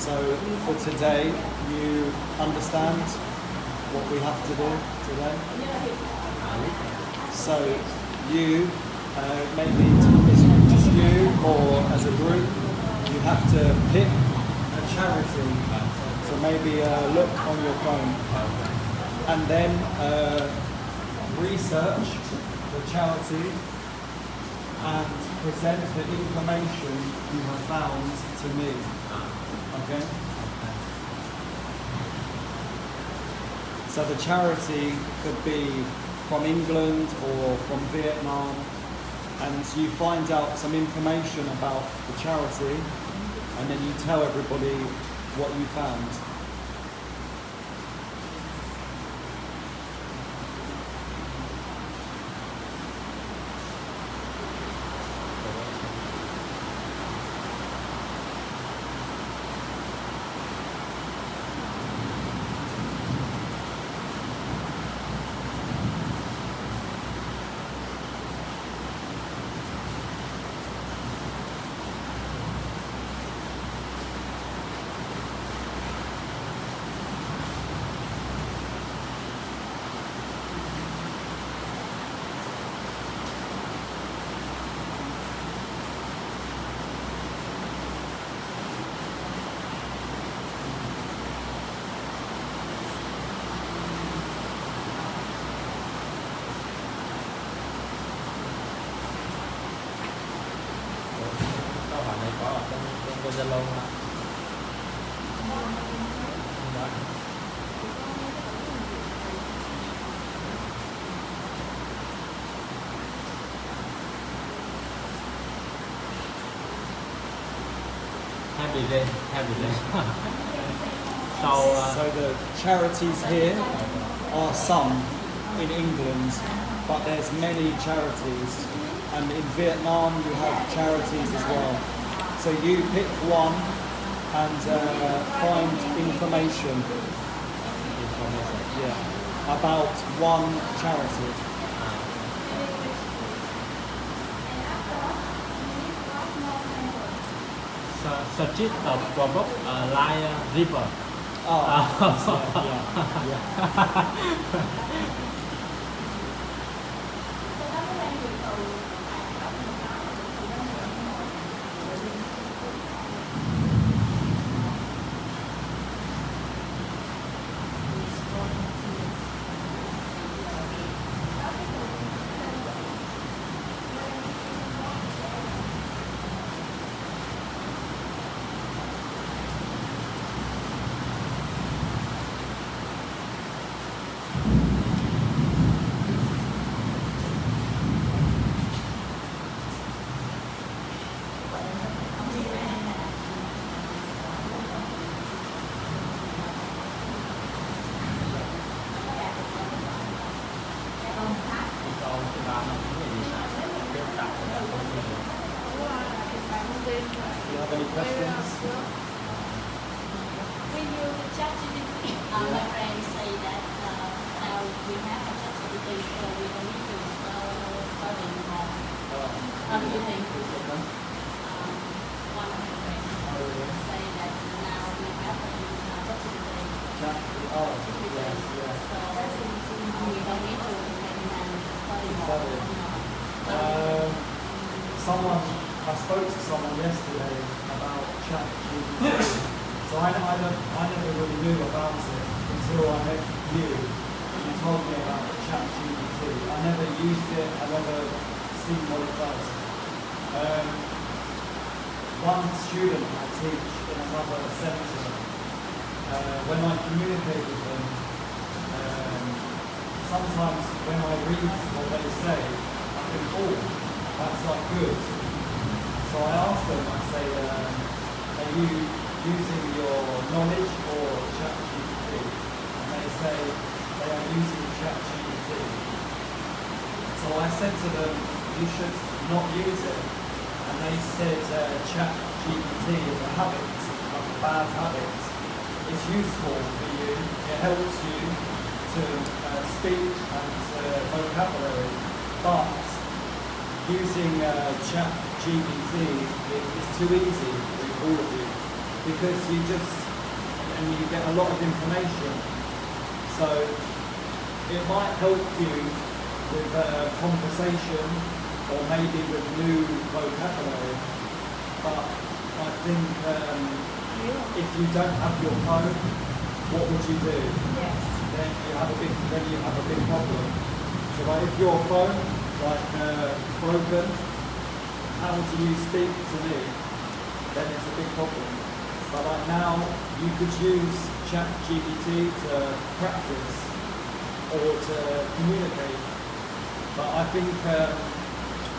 So for today, you understand what we have to do today? So you maybe it's just you or as a group, you have to pick a charity. So maybe look on your phone and then research the charity and present the information you have found to me. Okay? So the charity could be from England or from Vietnam, and you find out some information about the charity and then you tell everybody what you found. Câu hỏi này có ở trong Zalo không ạ? Happy day. So the charities here are some in England, but there's many charities. And in Vietnam you have charities as well. So you pick one and find information about one charity. Street proverb like river. Do you have any questions? We use the ChatGPT. My friends say that now we have a ChatGPT, so we don't need to study anymore. How do you think? One of my friends say that now we have a ChatGPT. Oh, yes. So we don't need to study more. I spoke to someone yesterday about ChatGPT. So I never really knew about it until I met you. You told me about ChatGPT. I never used it. I never seen what it does. One student I teach in another centre, when I communicate with them, sometimes when I read what they say, I think, oh, that's not good. So I ask them, I say, are you using your knowledge or ChatGPT? And they say they are using ChatGPT. So I said to them, you should not use it. And they said ChatGPT is a habit, a bad habit. It's useful for you, it helps you to speak and vocabulary, but using ChatGPT is too easy for all of you because and you get a lot of information. So it might help you with conversation or maybe with new vocabulary. But I think if you don't have your phone, what would you do? Yes. Then you have a big problem. So like if your phone broken, how do you speak to me? Then it's a big problem. But like now you could use ChatGPT to practice or to communicate. But I think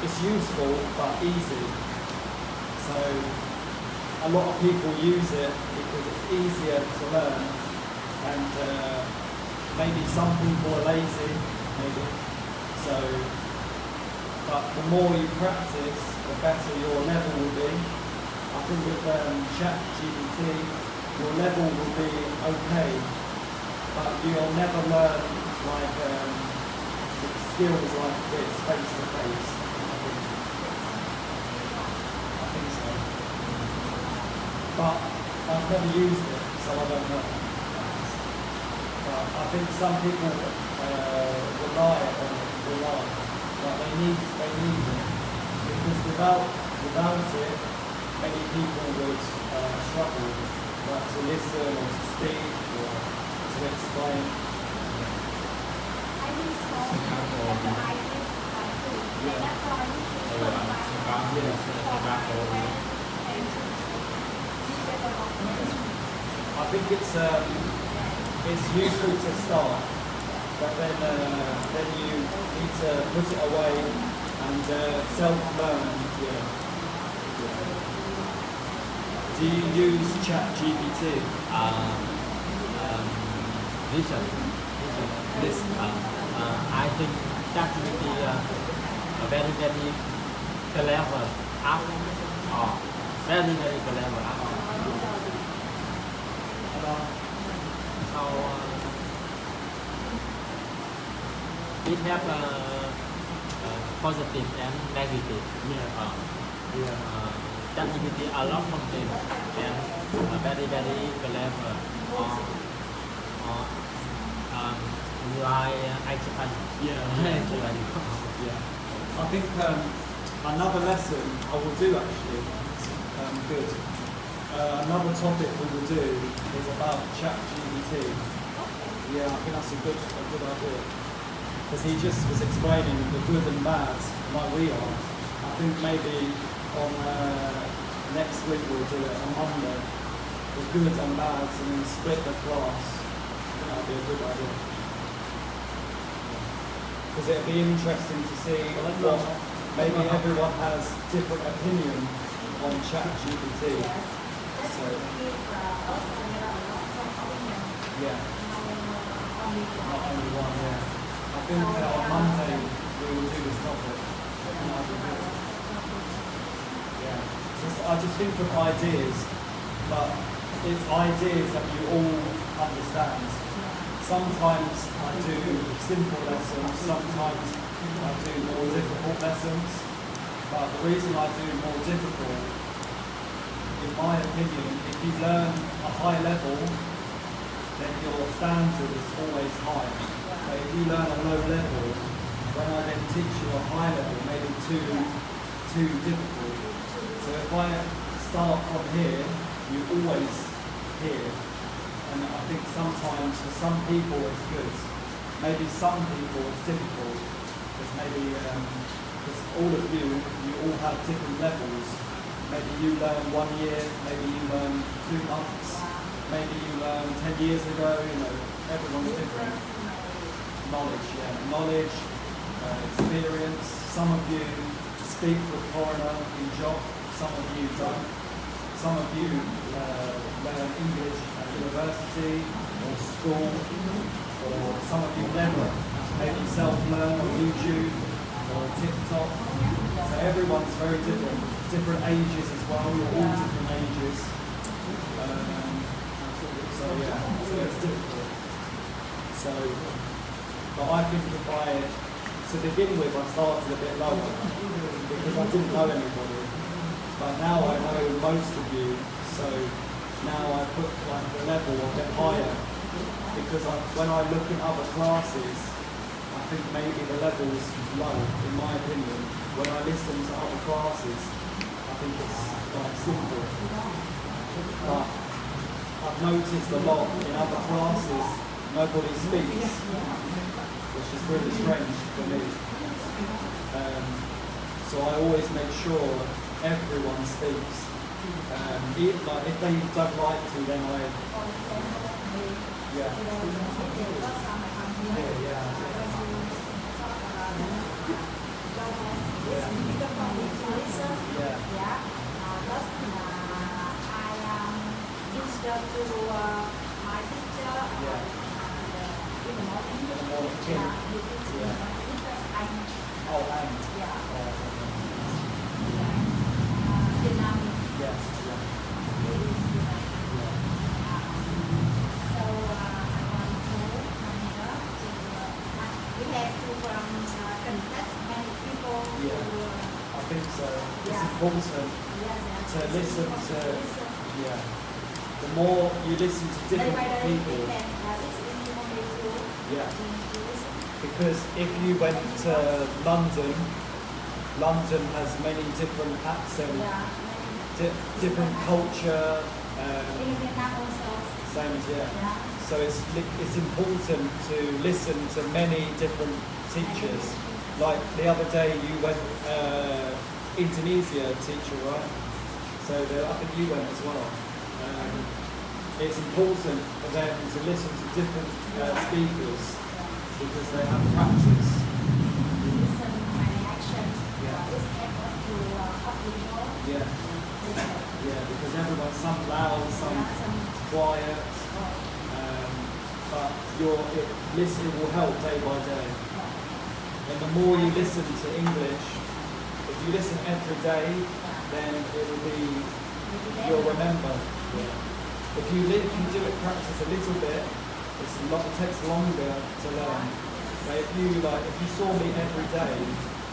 it's useful but easy. So a lot of people use it because it's easier to learn, and maybe some people are lazy, maybe. So, but the more you practice, the better your level will be. I think with ChatGPT, your level will be okay, but you'll never learn like skills like this face to face. I think so. But I've never used it, so I don't know. But I think some people rely on it, but they need it, because without it, many people would struggle to listen or to speak or to explain. I think so. The idea Yeah. I think it's useful to start, but then you need to put it away and self-learn. Yeah. Do you use ChatGPT? Listen. I think ChatGPT a very clever app, or very clever app. So it have positive and negative. ChatGPT a lot of content and very clever, like Einstein. I think another lesson I will do actually, good. Another topic we will do is about ChatGPT. Yeah, I think that's a good idea. Because he just was explaining the good and bad, like we are. I think maybe on next week we'll do it on Monday. The good and bad, and then split the class. I think that'd be a good idea. Because it'd be interesting to see what maybe everyone has different opinion on ChatGPT. So, yeah, not only one, yeah. I think on Monday we will do this topic. And that'll be good. Yeah. I just think of ideas, but it's ideas that you all understand. Sometimes I do simple lessons, sometimes I do more difficult lessons, but the reason I do more difficult, in my opinion, if you learn a high level, then your standard is always high. But if you learn a low level, when I then teach you a high level, maybe too difficult. So if I start from here, you always hear. And I think sometimes for some people it's good. Maybe some people it's difficult. Because maybe, because all of you all have different levels. Maybe you learn 1 year, maybe you learn 2 months, maybe you learn 10 years ago, everyone's different. Knowledge, experience. Some of you speak with foreigner in job, some of you don't. Some of you learn English at university or school, or some of you never. Maybe self-learn on YouTube or TikTok. So everyone's very different. Different ages as well, you're all different ages. So it's difficult. But I think to begin with, I started a bit lower because I didn't know anybody. But now I know most of you, so now I put like the level a bit higher because when I look in other classes, I think maybe the level's low, in my opinion. When I listen to other classes, I think it's like simple. But I've noticed a lot in other classes, nobody speaks, which is really strange for me. So I always make sure everyone speaks. If they don't like to, then yeah. I think so. It's important to listen to, the more you listen to different people, because if you went to London, London has many different accents, different culture, same as so it's important to listen to many different teachers. Like the other day you went Indonesia teacher, right? So I think you went as well. It's important for them to listen to different speakers because they have practice. Because everyone's some loud, some quiet, but listening will help day by day. And the more you listen to English, if you listen every day, then you'll remember. If you do it, practice a little bit, it takes longer to learn. But if you saw me every day,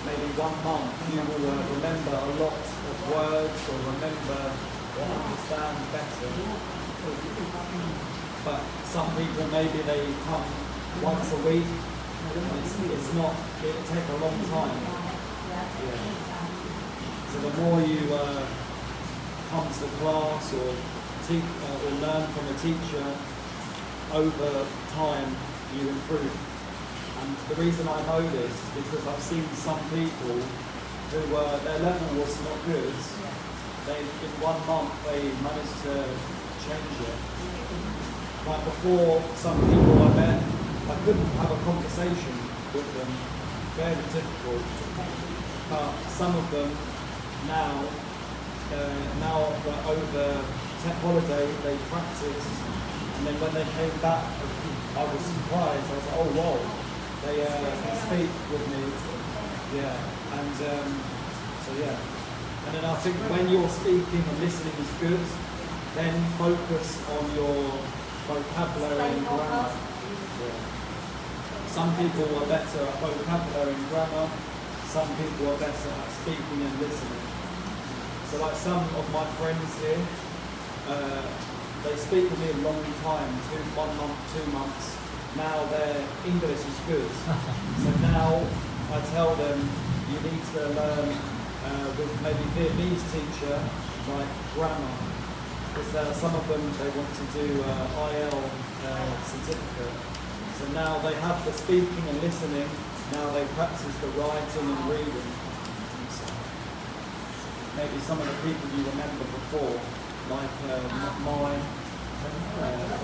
maybe 1 month, you will remember a lot of words or understand better. But some people, maybe they come once a week. It'll take a long time. So the more you come to class or learn from a teacher, over time you improve. And the reason I know this is because I've seen some people who their level was not good. In 1 month they managed to change it. Like before, some people I met, I couldn't have a conversation with them, very difficult. But some of them now over tech holiday, they practiced, and then when they came back, I was surprised. I was like, oh wow, they can speak with me. And then I think when you're speaking and listening is good, then focus on your vocabulary and grammar. Some people are better at vocabulary and grammar, some people are better at speaking and listening. So like some of my friends here, they speak with me a long time, 1 month, 2 months. Now their English is good. So now I tell them you need to learn with maybe Vietnamese teacher, like grammar. Because some of them, they want to do IL certificate. So now they have the speaking and listening, now they practice the writing and reading. So maybe some of the people you remember before, like Mai,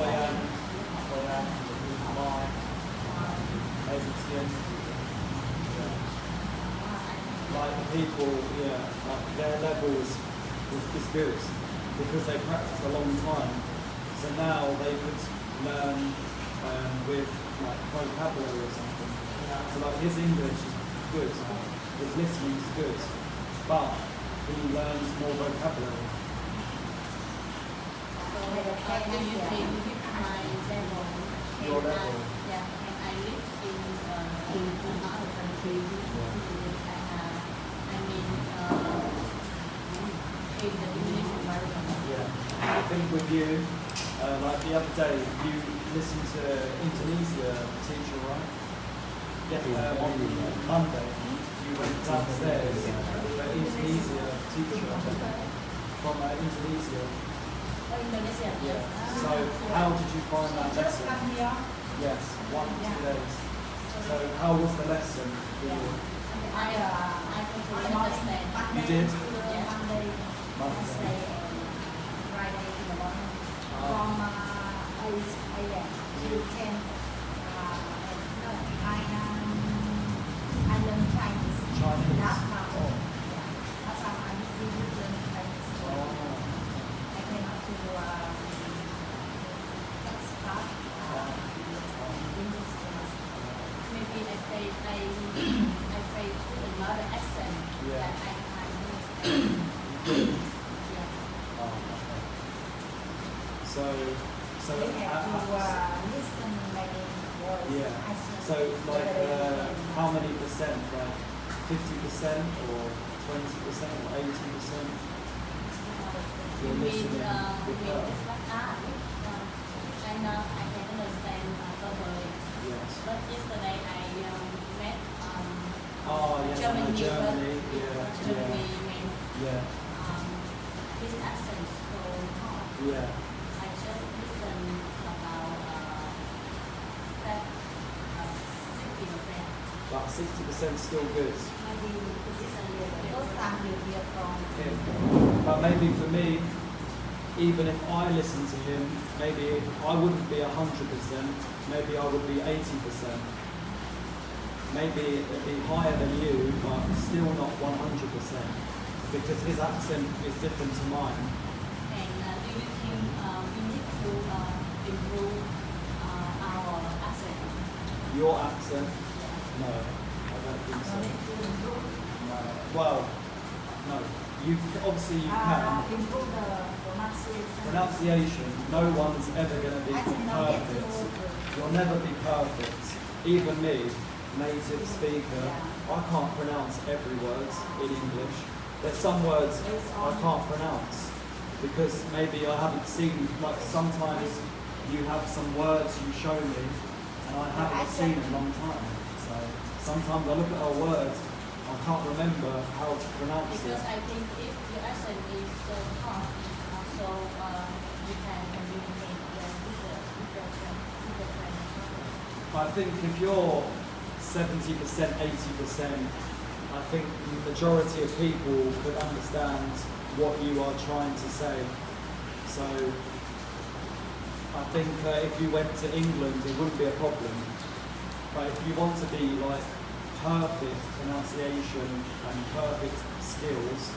Huayan, Mai, Adrian. Like the people, like their level is good because they practice a long time. So now they could learn with like vocabulary or something. So like his English is good, his listening is good, but he learns more vocabulary. Do you think my level? Your level? And I live in another country. in the Indonesian version. Yeah. I think with you, like the other day, you listened to Indonesia teacher, right? Yeah. On Monday, you went downstairs, the Indonesia teacher from Indonesia. Oh, Indonesia. Yeah. Yes. So how did you find that Just lesson? come here. Yes, 1-2 days. So how was the lesson for you? I totally understand. You did? Yeah. Monday, Monday. Wednesday, and Friday in the morning. Ah. From 8 a.m. to 10. No, I learn Chinese. Chinese. Last month. Oh. Yeah. Last month I did learn Chinese. Oh. I came up to text class. English class. Maybe I play with another accent Yeah. that I understand. Yeah. Oh, okay. So We have to listen many words. yeah. I see. So like how many percent? Like 50% or 20% or 80%? You You're mean listening with with her. this one? I know I can understand totally. Yes. But yesterday I met Oh yes, I know German Germany. people. Yeah, Germany man. yeah, His accent is so hard. yeah. I just listened about that 60%. But 60% still good. Maybe this is the first time you hear from Yeah. But maybe for me, even if I listen to him, maybe I wouldn't be 100%. Maybe I would be 80%. Maybe it'd be higher than you, but still not 100%, because his accent is different to mine. And do you think we need to improve our accent? Your accent, no, I don't think so. no need to improve. No. Well, no. You obviously you can. Improve the pronunciation. Pronunciation, no one's ever going to be I think not yet perfect. to You'll never be perfect. Even me, native speaker, I can't pronounce every word in English. There's some words I can't pronounce because maybe I haven't seen, like sometimes you have some words you show me and I haven't seen in a long time. So sometimes I look at a word, I can't remember how to pronounce it. Because I think if your accent is so hard, so you can communicate with the friend. I think if you're 70%, 80%, I think the majority of people could understand what you are trying to say. So I think if you went to England, it wouldn't be a problem. But if you want to be like perfect pronunciation and perfect skills,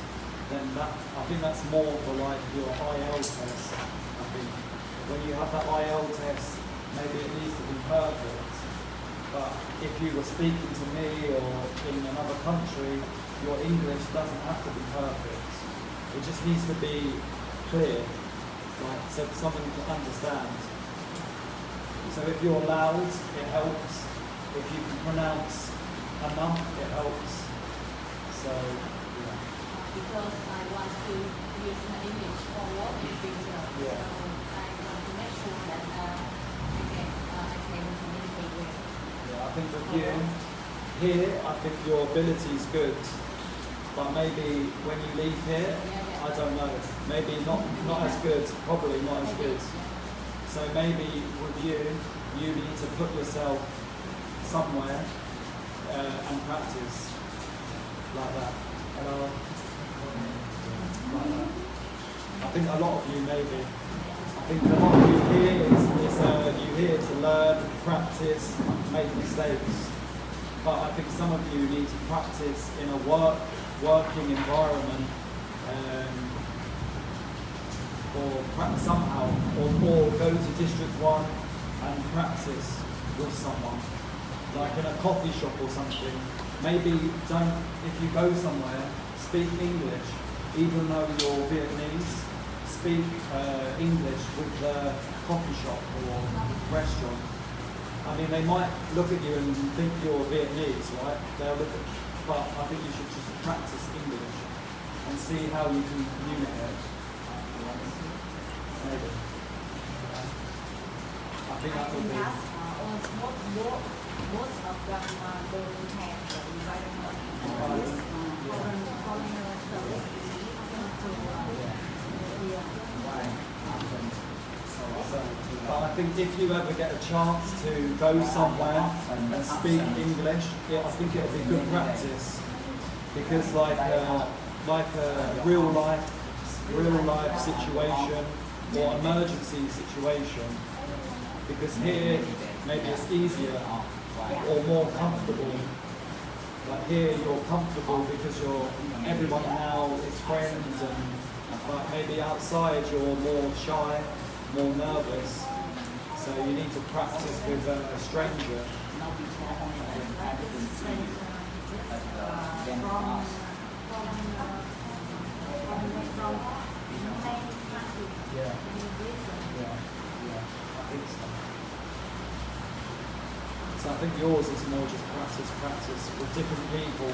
then I think that's more for like your IEL test. I think when you have that IEL test, maybe it needs to be perfect. But if you were speaking to me or in another country, your English doesn't have to be perfect. It just needs to be clear, like so someone can understand. So if you're loud, it helps. If you can pronounce enough, it helps. So yeah. Because I want to use my English for work in future. Yeah. So I want to make sure that I can communicate well. Yeah, I think with you, here, I think your ability is good. But maybe when you leave here, I don't know, maybe not as good, probably not as good. So maybe with you, you need to put yourself somewhere and practice like that. Like that. I think a lot of you maybe. I think a lot of you here is you here to learn, practice, make mistakes. But I think some of you need to practice in a working environment, or somehow, or go to District 1 and practice with someone, like in a coffee shop or something. Maybe if you go somewhere, speak English, even though you're Vietnamese, speak English with the coffee shop or restaurant. I mean, they might look at you and think you're Vietnamese, right? They'll look at, but I think you should just practice English. and see how you can communicate. Maybe. I think that would be. Most of them don't have the environment for this foreigner service But I think if you ever get a chance to go somewhere and speak English, I think it'll be good practice, because like a real life situation or emergency situation, because here maybe it's easier or more comfortable. But here you're comfortable because everyone now is friends, but maybe outside you're more shy, more nervous. So you need to practice with a stranger. Yeah. I think so. So I think yours is more just practice with different people.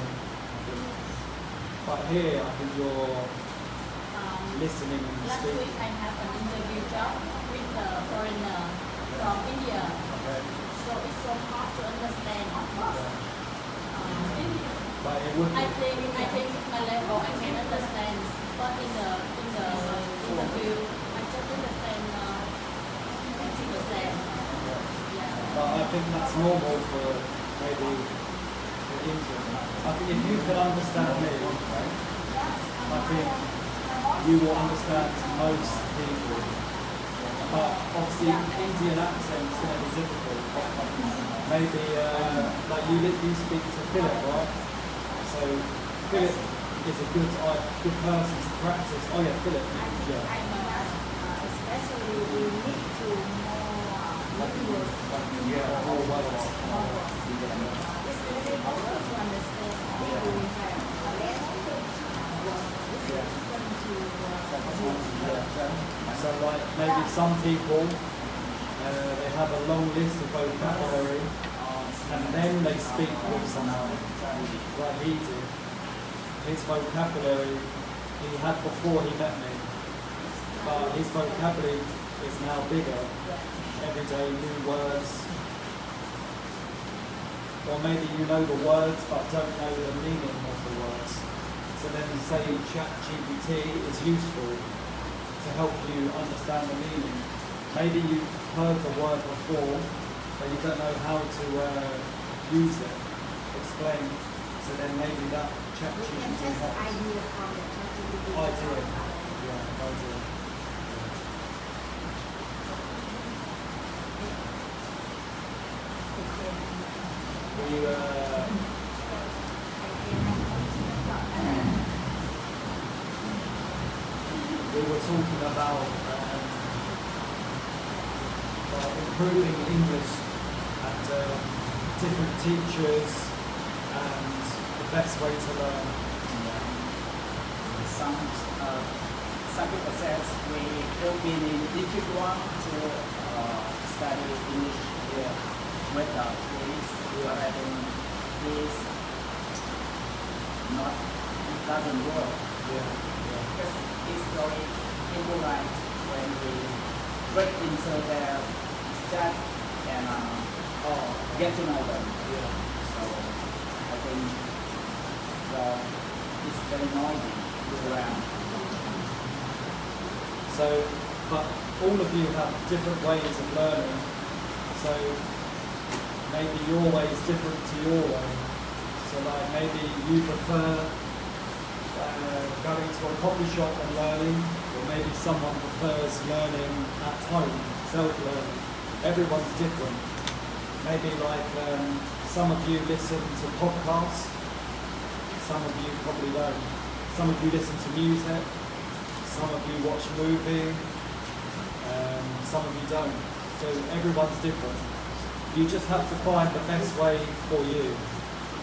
But here I think you're listening and Last speaking. week I have an interview job with a foreigner from India. Okay. So it's so hard to understand. But it would I think with my level I can understand, but in the interview I just understand 50%. But I think that's normal for maybe the Indian. I think if you can understand me, I think you will understand most people. But obviously Indian accent is going to be difficult. Maybe like you speak to Philip, right? So Philip is a good person to practice. Oh yeah, Philip. Yeah. Especially we need to know Yeah, all words. it's very important to understand we have a So like maybe some people, they have a long list of vocabulary and then they speak with someone, like he did. His vocabulary he had before he met me, but his vocabulary is now bigger. Every day new words. Or maybe you know the words but don't know the meaning of the words. So then say ChatGPT is useful to help you understand the meaning. Maybe you've heard the word before, but you don't know how to use it, explain. So then maybe that we can ChatGPT test the helps. idea from the ChatGPT. Idea. Yeah, idea. We were talking about improving English and different teachers and the best way to learn. Some people says we will be the one to study English with the kids. But I think this it doesn't work. Because it's very impolite when we break into their chat and get to know them. So I think it's very noisy around. So, but all of you have different ways of learning. So maybe your way is different to your way. So like maybe you prefer going to a coffee shop and learning, or maybe someone prefers learning at home, self-learning. Everyone's different. Maybe like some of you listen to podcasts, some of you probably don't. Some of you listen to music, some of you watch movies, some of you don't. So everyone's different. You just have to find the best way for you.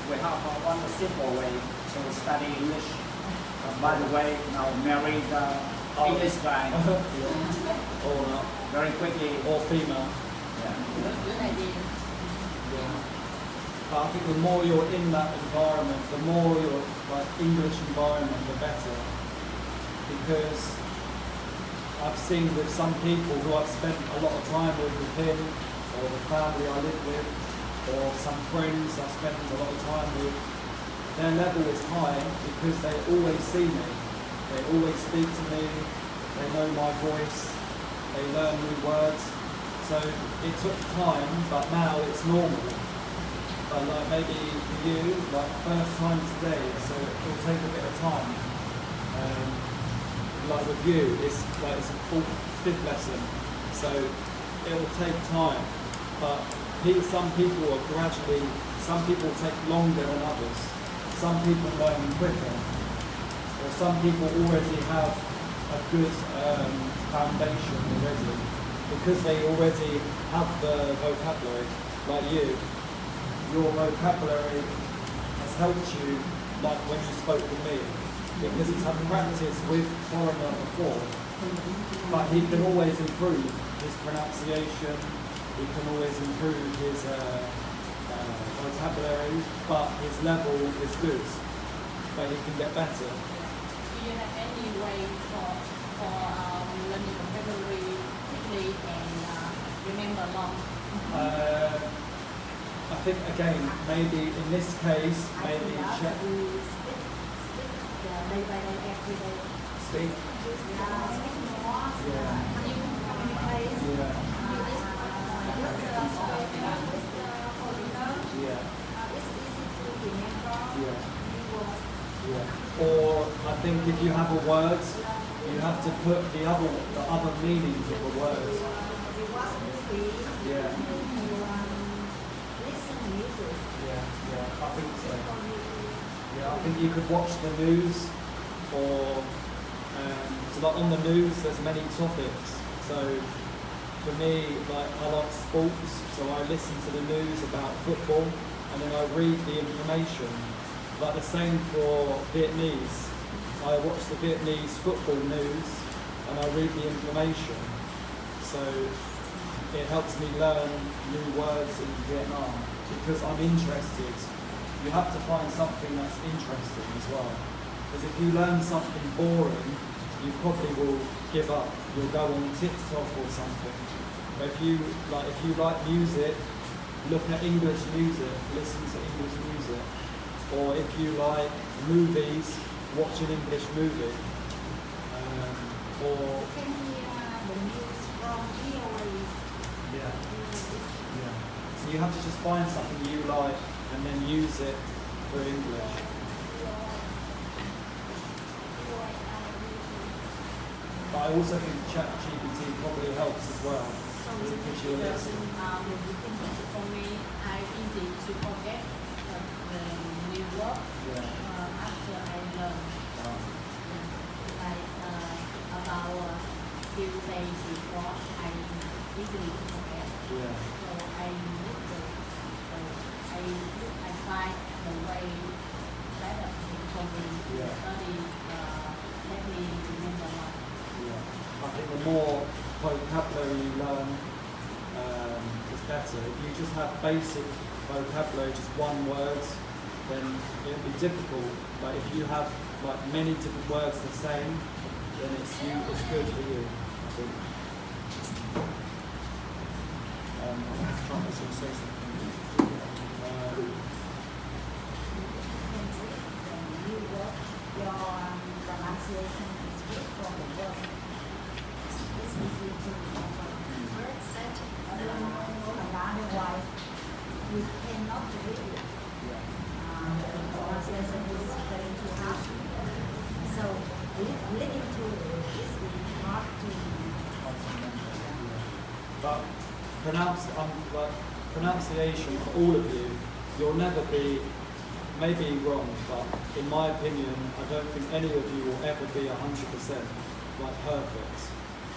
We have one simple way to study English. By the way, now marry the English guy Or very quickly. or female. Yeah. Good idea. Yeah. But I think the more you're in that environment, the more you're like English environment, the better. because I've seen with some people who I've spent a lot of time with him, or the family I live with, or some friends I've spent a lot of time with, their level is high because they always see me. They always speak to me, they know my voice, they learn new words. So it took time, but now it's normal. But like maybe for you, like first time today, so it'll take a bit of time. Like with you, it's a fourth, fifth lesson, so it will take time. But some people are gradually, some people take longer than others. Some people learn quicker, or some people already have a good foundation already, because they already have the vocabulary. Like you, your vocabulary has helped you, like when you spoke with me, because it's had practice with foreigner before. But he can always improve his pronunciation, he can always improve his vocabulary, but his level is good, but he can get better. Do you have any way for learning vocabulary quickly and remember long? I think again, maybe in this case, maybe check. Day by day, every day. Speak. Yeah. Yeah. Or I think if you have a word, you have to put the other meanings of the word. Yeah. Yeah, I think so. Yeah, I think you could watch the news, or so like on the news there's many topics. So for me, like I like sports, so I listen to the news about football and then I read the information. Like the same for Vietnamese. I watch the Vietnamese football news and I read the information. So it helps me learn new words in Vietnam because I'm interested. You have to find something that's interesting as well. Because if you learn something boring, you probably will give up. You'll go on TikTok or something. But if you like music, look at English music, listen to English music. Or if you like movies, watch an English movie. Or Can hear the news from VOA. yeah. Yeah. So you have to just find something you like and then use it for English. But I also think ChatGPT probably helps as well. So It gives you a list. for me, I easy to forget the new word after I learn. Like about few days before, I easily forget. Yeah. So I find the way better for me to study. Let me remember more. Yeah. I think the more vocabulary you learn, is better. If you just have basic vocabulary, just one word, then it'll be difficult. But if you have like many different words the same, then it's good for you, I think. I was trying to say something. Your pronunciation is good from the word. It's easy to remember. Otherwise, you cannot read it. The pronunciation is very too hard. So, listening to it is hard to. But pronunciation for all of you, you'll never be maybe wrong, but in my opinion, I don't think any of you will ever be 100% like perfect,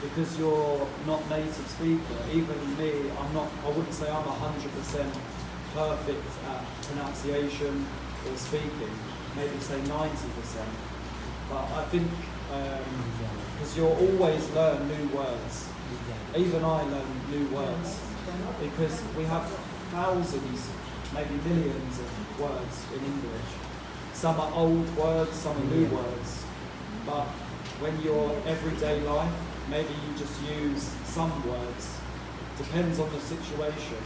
because you're not native speaker. Even me, I wouldn't say I'm 100% perfect at pronunciation or speaking. Maybe say 90%. But I think because you'll always learn new words. Even I learn new words because we have thousands, maybe millions of words in English. Some are old words, some are new words. But when your everyday life, maybe you just use some words. Depends on the situation.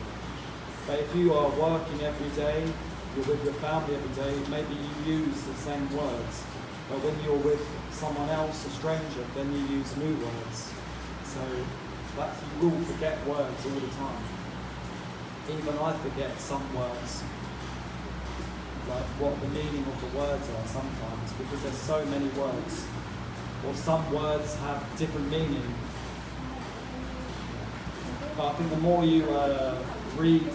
But if you are working every day, you're with your family every day, maybe you use the same words. But when you're with someone else, a stranger, then you use new words. So you will forget words all the time. Even I forget some words, like what the meaning of the words are sometimes, because there's so many words. Or some words have different meaning. But I think the more you read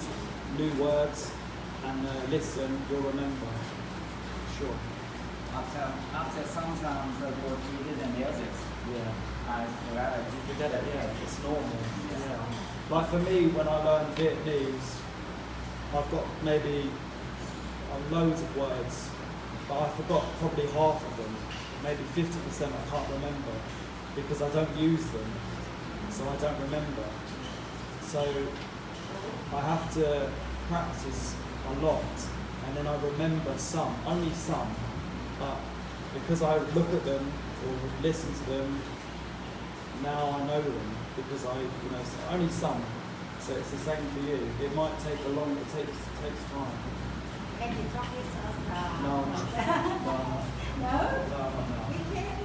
new words and listen, you'll remember. Sure. After sometimes the word repeated and others, Yeah. I forgot it. You forget it, yeah. It's normal. Yeah. Like for me, when I learn Vietnamese, I've got maybe loads of words, but I forgot probably half of them. Maybe 50% I can't remember because I don't use them, so I don't remember. So I have to practice a lot, and then I remember some, only some, but because I look at them or listen to them, now I know them because so only some. So it's the same for you. It might take it takes time. Can you talk with us? No. No? No. We can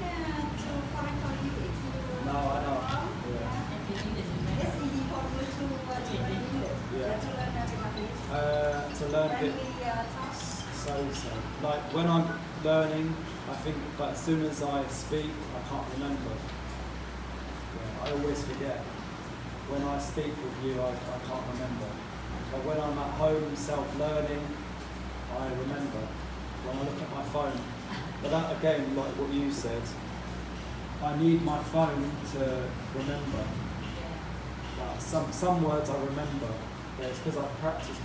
to find for you if you No, I know. want. Yeah. It's easy for you to learn English. Yeah. To learn Vietnamese. To learn When Viet. we talk. So. Like when I'm learning, I think, but as soon as I speak, I can't remember. Yeah, I always forget. When I speak with you, I can't remember. But when I'm at home self-learning, I remember. When I look at my phone. But that again, like what you said, I need my phone to remember. Some words I remember. Yeah, it's because I practice.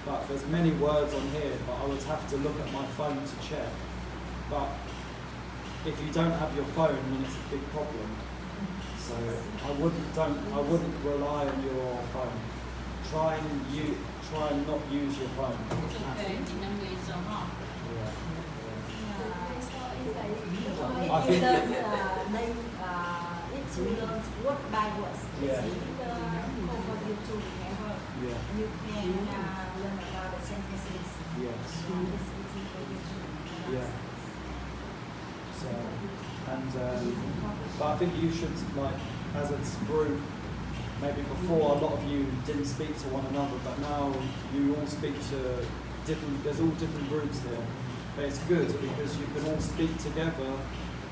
But there's many words on here, but I would have to look at my phone to check. But if you don't have your phone, then it's a big problem. So I wouldn't rely on your phone. Try and not use your phone. I think It's learns word by word. Yeah. It's easy for you to remember. Yeah. You can learn about the sentences. Yes. It's easy for you to remember. Yeah. So, but I think you should, like, as a group, maybe before a lot of you didn't speak to one another, but now you all speak to there's all different groups here. But it's good because you can all speak together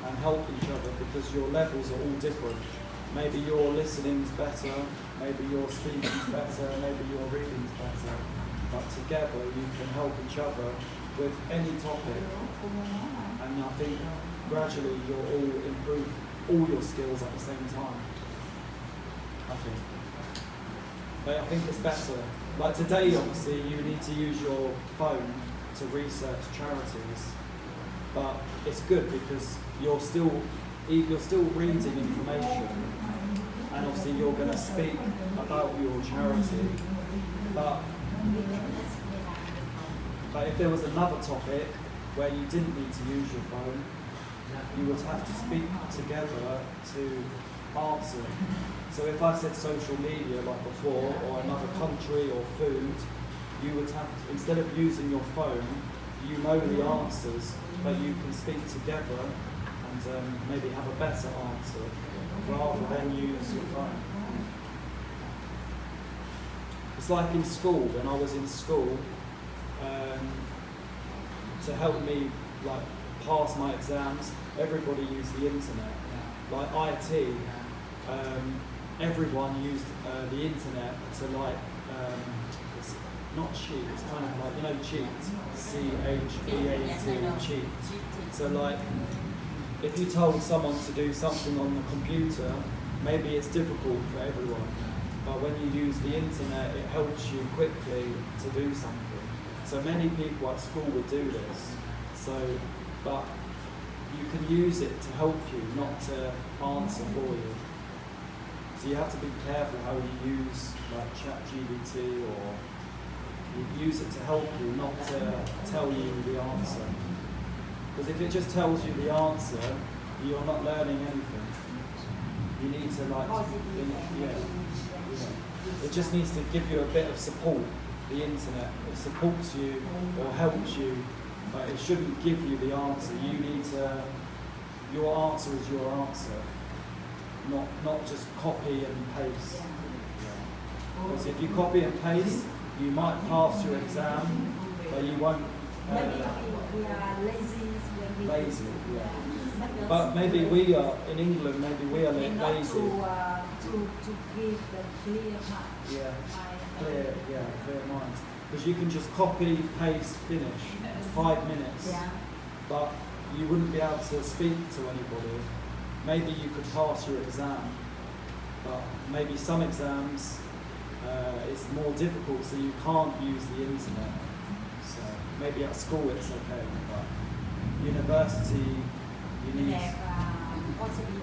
and help each other because your levels are all different. Maybe your listening's better, maybe your speaking's better, maybe your reading's better. But together you can help each other with any topic. And I think gradually you'll all improve all your skills at the same time. I think. But I think it's better. Like today, obviously, you need to use your phone to research charities. But it's good because you're still reading information, and obviously you're going to speak about your charity. But if there was another topic where you didn't need to use your phone, you would have to speak together to answer. So if I said social media like before, or another country or food, you would have to, instead of using your phone, you know the answers, but you can speak together and maybe have a better answer rather than use your phone. It's like in school, when I was in school, to help me like pass my exams, everybody used the internet. Like IT, everyone used the internet to like, it's not cheat, it's kind of like, cheat, C-H-E-A-T, cheat. So like, if you told someone to do something on the computer, maybe it's difficult for everyone. But when you use the internet, it helps you quickly to do something. So many people at school would do this. But you can use it to help you, not to answer for you. So you have to be careful how you use like ChatGPT, or you use it to help you, not to tell you the answer. Because if it just tells you the answer, you're not learning anything. You need to like, it just needs to give you a bit of support. The internet, it supports you or helps you, but it shouldn't give you the answer. You need to, your answer is your answer, not just copy and paste. Because if you copy and paste, you might pass your exam, but you won't. Maybe we are lazy when we Lazy, yeah. But maybe we are in England. Maybe we are lazy. not to give the clear mark. Yeah, clear minds. Because you can just copy, paste, finish, 5 minutes. Yeah. But you wouldn't be able to speak to anybody. Maybe you could pass your exam, but maybe some exams it's more difficult, so you can't use the internet. So maybe at school it's okay, but university you need. Possibly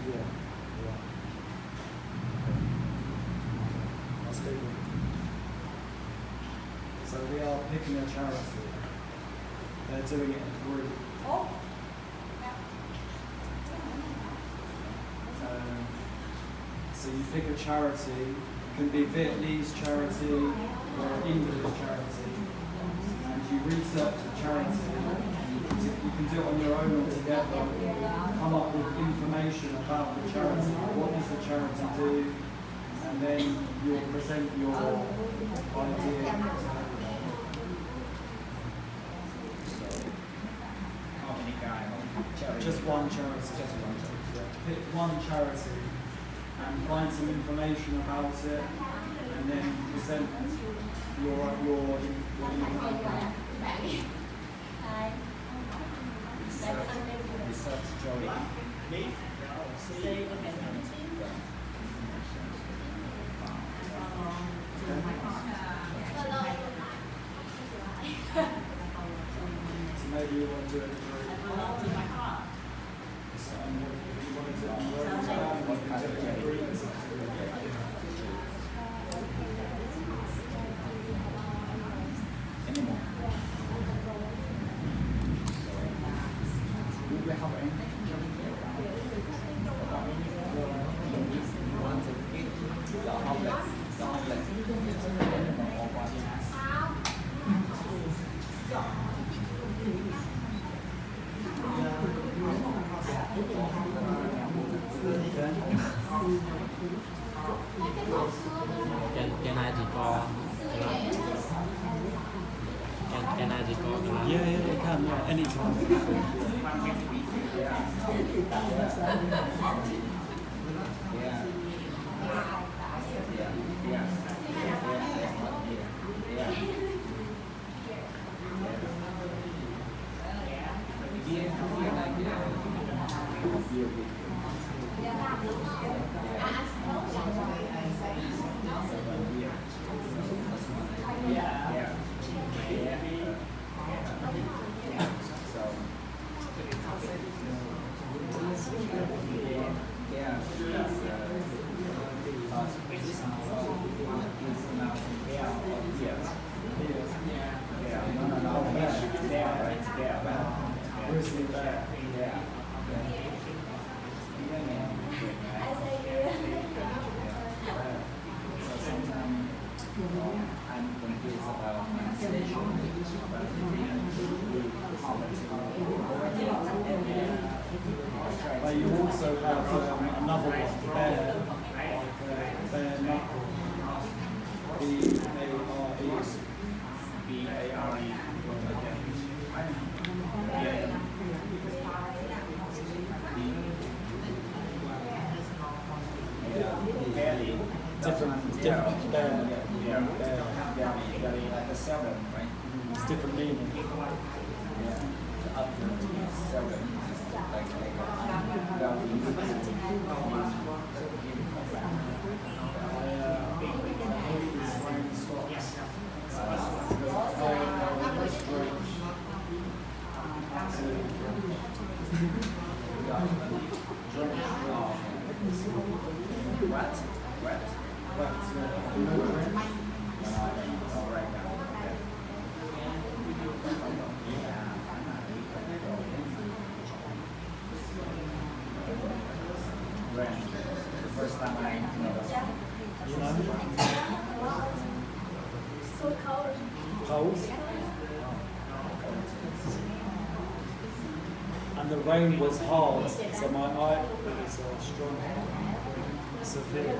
Yeah. That's good. So we are picking a charity. They're doing it in a group. Oh. So you pick a charity. It can be Vietnamese charity or English charity, and you research the charity. You can do it on your own or together. Come up with information about the charity. What does the charity do? And then you'll present your idea. How many guys? Just one charity. Pick one charity and find some information about it, and then present your Research Joey. So maybe you want to do it in a group. So, if you want to do it on your own time, you can do it in a group. Anymore. We will have any. The Can I record? Can I record? Yeah, you can, anytime. But you also have another one, Bear, like Bare Knuckle, B-A-R-E. Different Bear. like the seldom, right? It's different meaning. Yeah. The upward seldom. Like rain. The first time I You know? So cold. Cold. And the rain was hard, so my eye was strong, severe.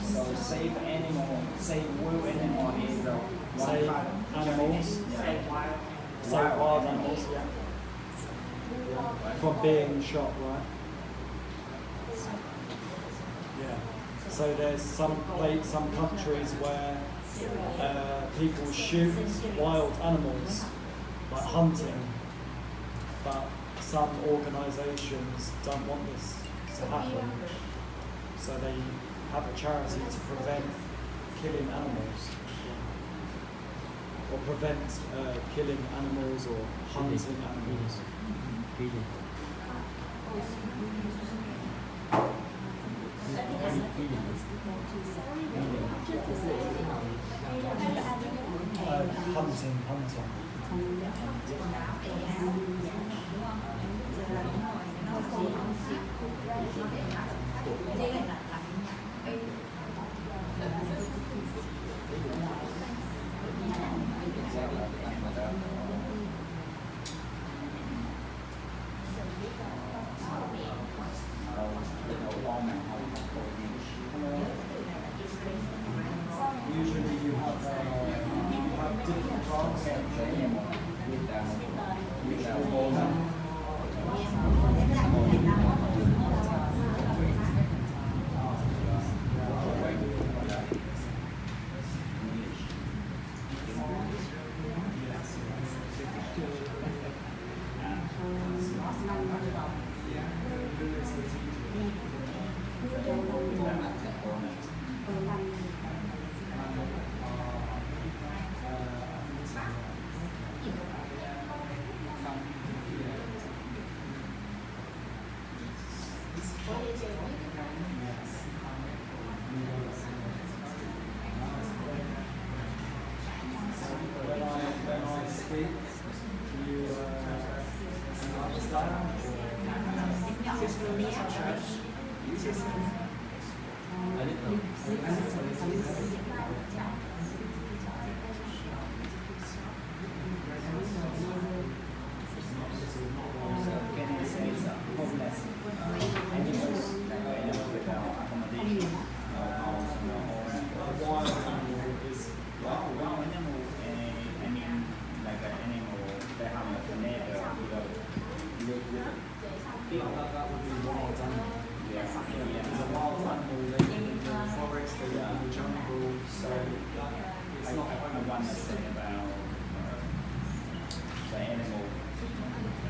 So save animal, save wild animal is the one Save part. animals, Yeah. save wild animals, yeah. From being shot, right? Yeah. So there's some countries where people shoot wild animals, like hunting, but some organisations don't want this to happen, so they have a charity to prevent killing animals, or prevent killing animals or hunting animals. Hunting. Usually you have different plants when I speak, you understand? Can you say homeless animals without accommodation, house, or Wild animal is wild animal? I mean, like an animal that have a neighbor without that would be wild animal. Because a yeah. wild animal, they live in the forest, they live in the jungle, so it's not I want to say about the animal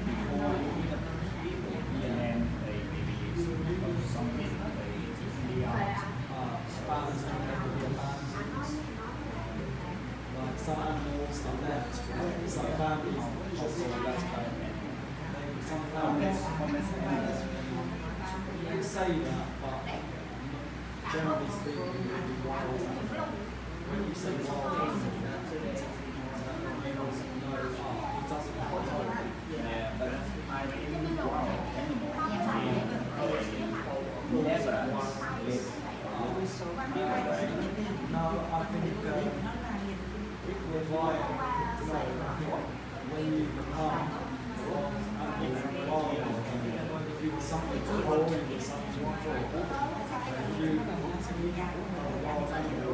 before people, and then they maybe use something they abandoned, they could be abandoned. Like some animals are left, some families also are left home. Some families, you say that, but generally speaking, it would be wild animal. When you say wild animal, that means no, he doesn't have a home. Yeah, but I think wow, animal never live. No, I think with wild, no, I think when you become wild, if you were something to fall, you were something to fall. If you are a wild animal,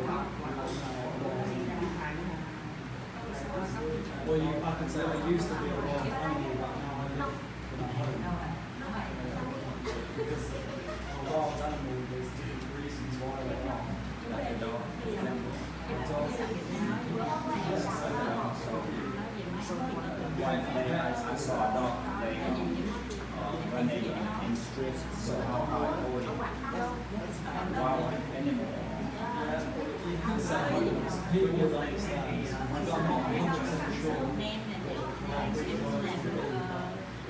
well, I can say I used to be a wild animal, but now I live in a home. Because a wild animal, there's different reasons why they are. Like a dog, for example. One day I saw a dog running in the streets, so how I hold it. Wild animal. You can say homeless, people would understand, but I'm not 100% sure. Name and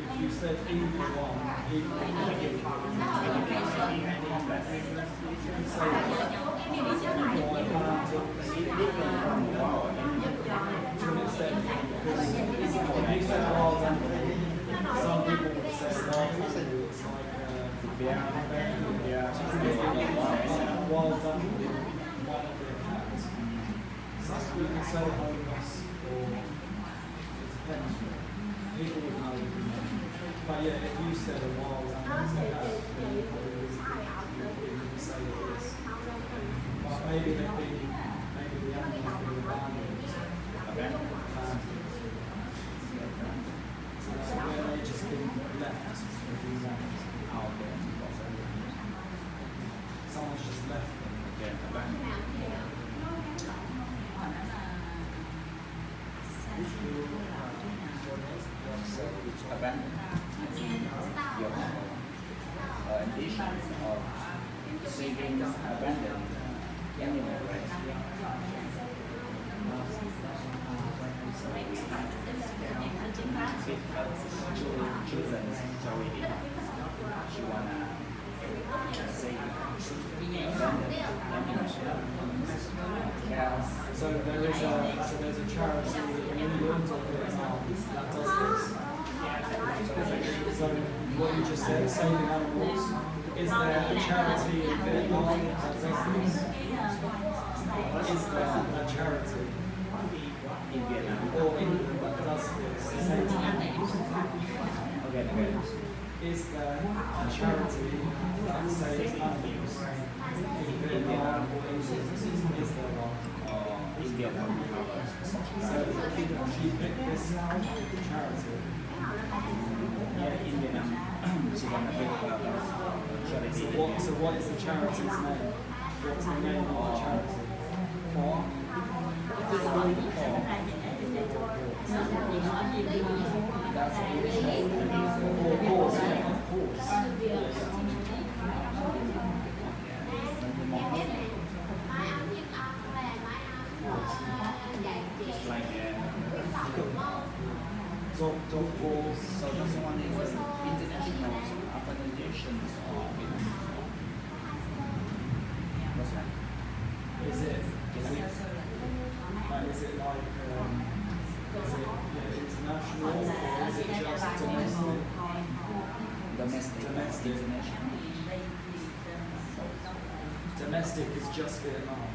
If you said either one, people would know. You can say white mountains to an extent, because if you said wild animal, some people would say it's like wild animal might not be a cat. You can say homeless or it depends. People would know. But yeah, if you said a wild animal, then you probably wouldn't say it is. But maybe the animals been abandoned. So where they just been left for a few months. Someone's just left them. Abandoned. Your addition of saving abandoned animal, right? Children story. She wanna save abandoned animals. So there's a charity in England or Vietnam that does this. So what you just said, saving animals, is there a charity in Vietnam that does this? Is there a charity In Vietnam. or England that does this? Saves animals? Okay. Is there a charity that saves animals in Vietnam or England? Is there one? In Vietnam. So she picked this charity. Yeah, in Vietnam. She wanna pick charity. So what is the charity's name? What's the name of the charity? For? Of course. Like Dog balls. so this one is international organizations or what's that? Is it like international or is it just domestic? Domestic. Domestic. Domestic is just Vietnam.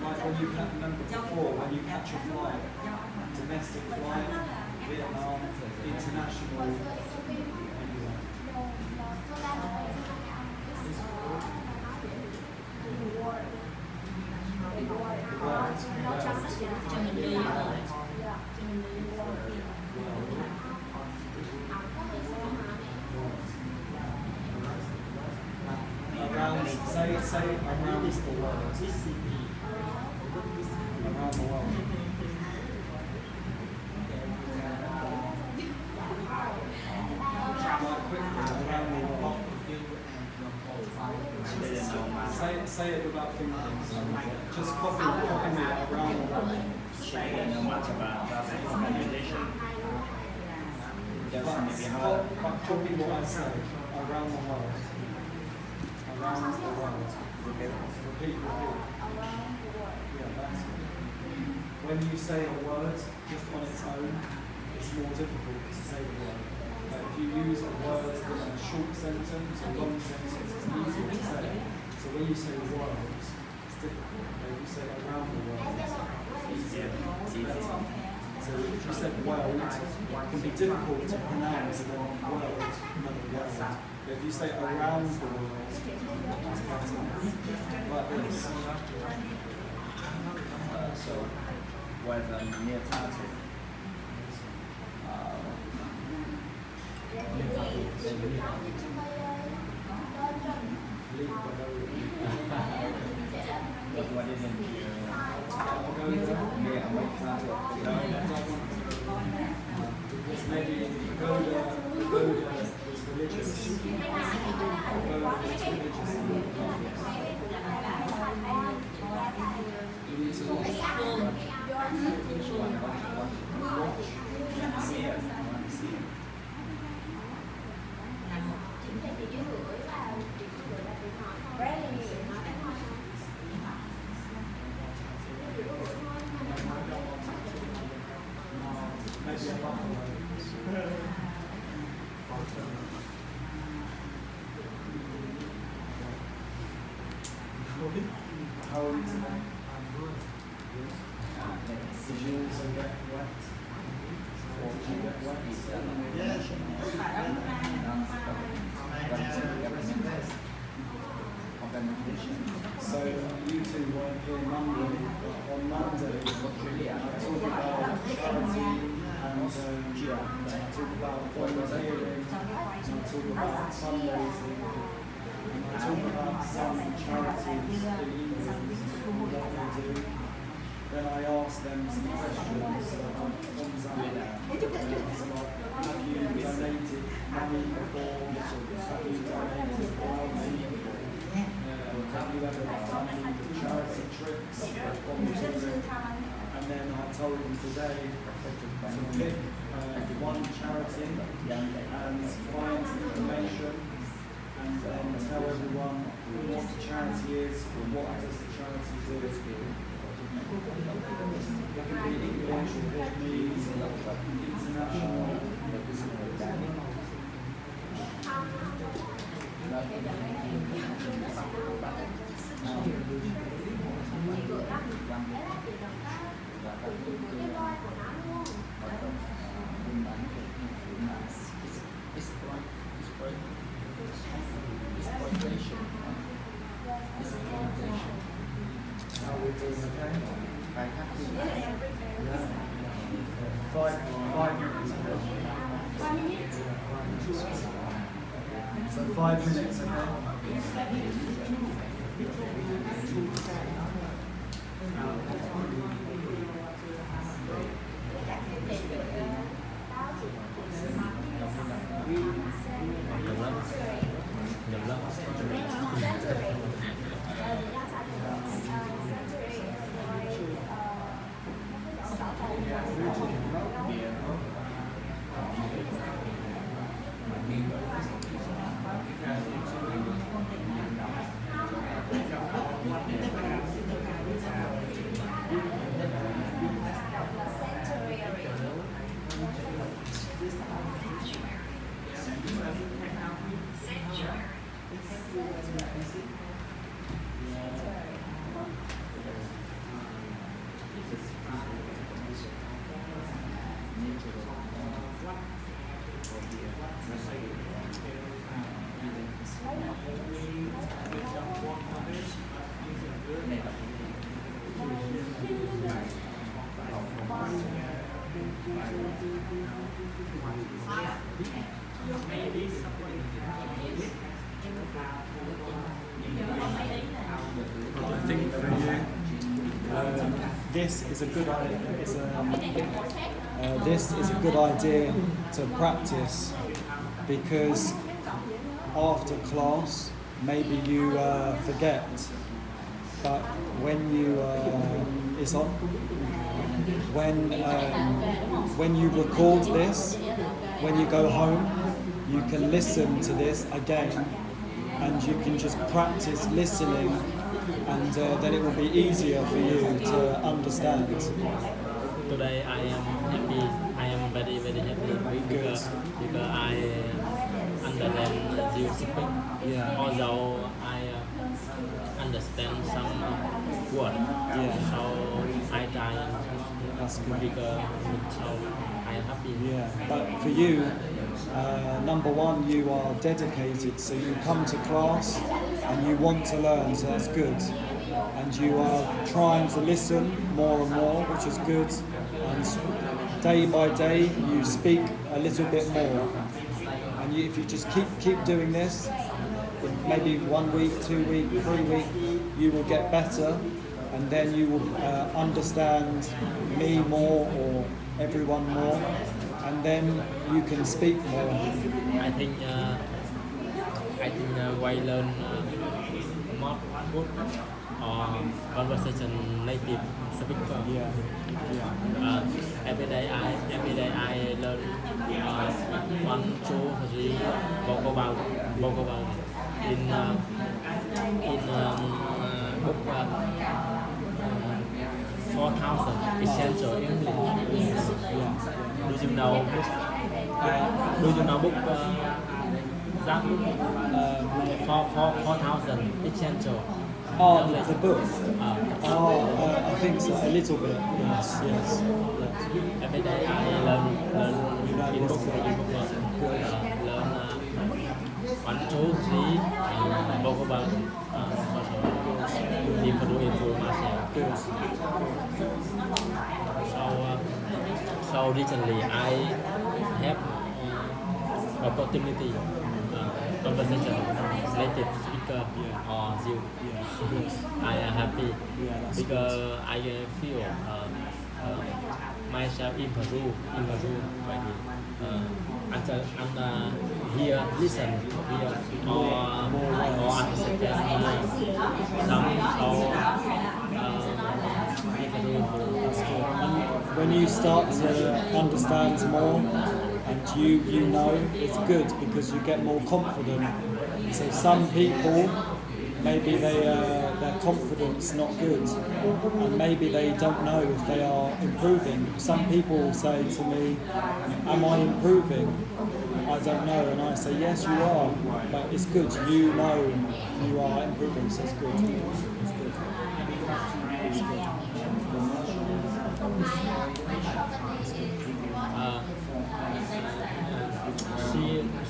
Like when you remember before, when you catch a flight, domestic flight, Vietnam, international, anywhere. Around, say around the world. Around the world. Like quickly, around the world. Say it without thinking. Just copy me around the world. She didn't know much about that organization. Just maybe how But copy what I say. Around the world. Around the world. Repeat. Yeah, that's it. When you say a word just on its own, it's more difficult to say the word. But if you use a word in a short sentence or long sentence, it's easier to say. So when you say words, it's difficult. But if you say around the world, it's easier. It's better. So if you said world, it can be difficult to pronounce the word, another word. But if you say around the world, it's better. Like this. so was near Tartu. But what isn't here? Maybe Pagoda was religious. Pagoda was religious. You need to watch. See it. How are you today? I'm good. Did you also get wet? Or did you get wet? So you two weren't here Monday. On Monday, I talk about charity and I talk about volunteering, and I talk about fundraising, and I talk about some charities in England and what they do. Then I ask them some questions on Zambia. So have you donated money before? Have you donated blood? Have you ever done any charity trips volunteering? And then I told them today to pick one charity and find information and then tell everyone what the charity is and what does the charity do. It can be English, Vietnamese, international. How are we doing, okay? Yeah. 5 minutes. So 5 minutes, okay? I think for you, this is a good idea. This is a good idea to practice because after class, maybe you forget, but when you it's on when you record this, when you go home, you can listen to this again, and you can just practice listening, and then it will be easier for you to understand. Today I am happy. I am very happy because I understand you speak. Yeah. Although I understand some word. Yeah. So I try. That's good. Because so I am happy. Yeah, but for you, number one, you are dedicated, so you come to class and you want to learn, so that's good. And you are trying to listen more and more, which is good. And day by day, you speak a little bit more. And if you just keep doing this, maybe 1 week, 2 week, 3 week, you will get better. And then you will understand me more or everyone more, and then you can speak more. I think why learn more good or conversation native speaker. Yeah. Every day I learn 1, 2, 3 vocable in book 4,000 essential English. Do you know book that 4,000 essential? Oh, the book. Uh, I think so. A little bit. Yes. Yes. every day I learn in book learn 1, 2, 3 vocabulary also improve myself. Good. So recently I have opportunity conversation native speaker or you. Yeah. Good. I am happy Yeah, that's because I feel myself improve by it. And here listen here or understand some or That's good. And when you start to understand more and you know, it's good because you get more confident. So some people, maybe their confidence not good, and maybe they don't know if they are improving. Some people say to me, "Am I improving?" I don't know, and I say, "Yes, you are." But it's good. You know you are improving, so it's good. It's good. It's good.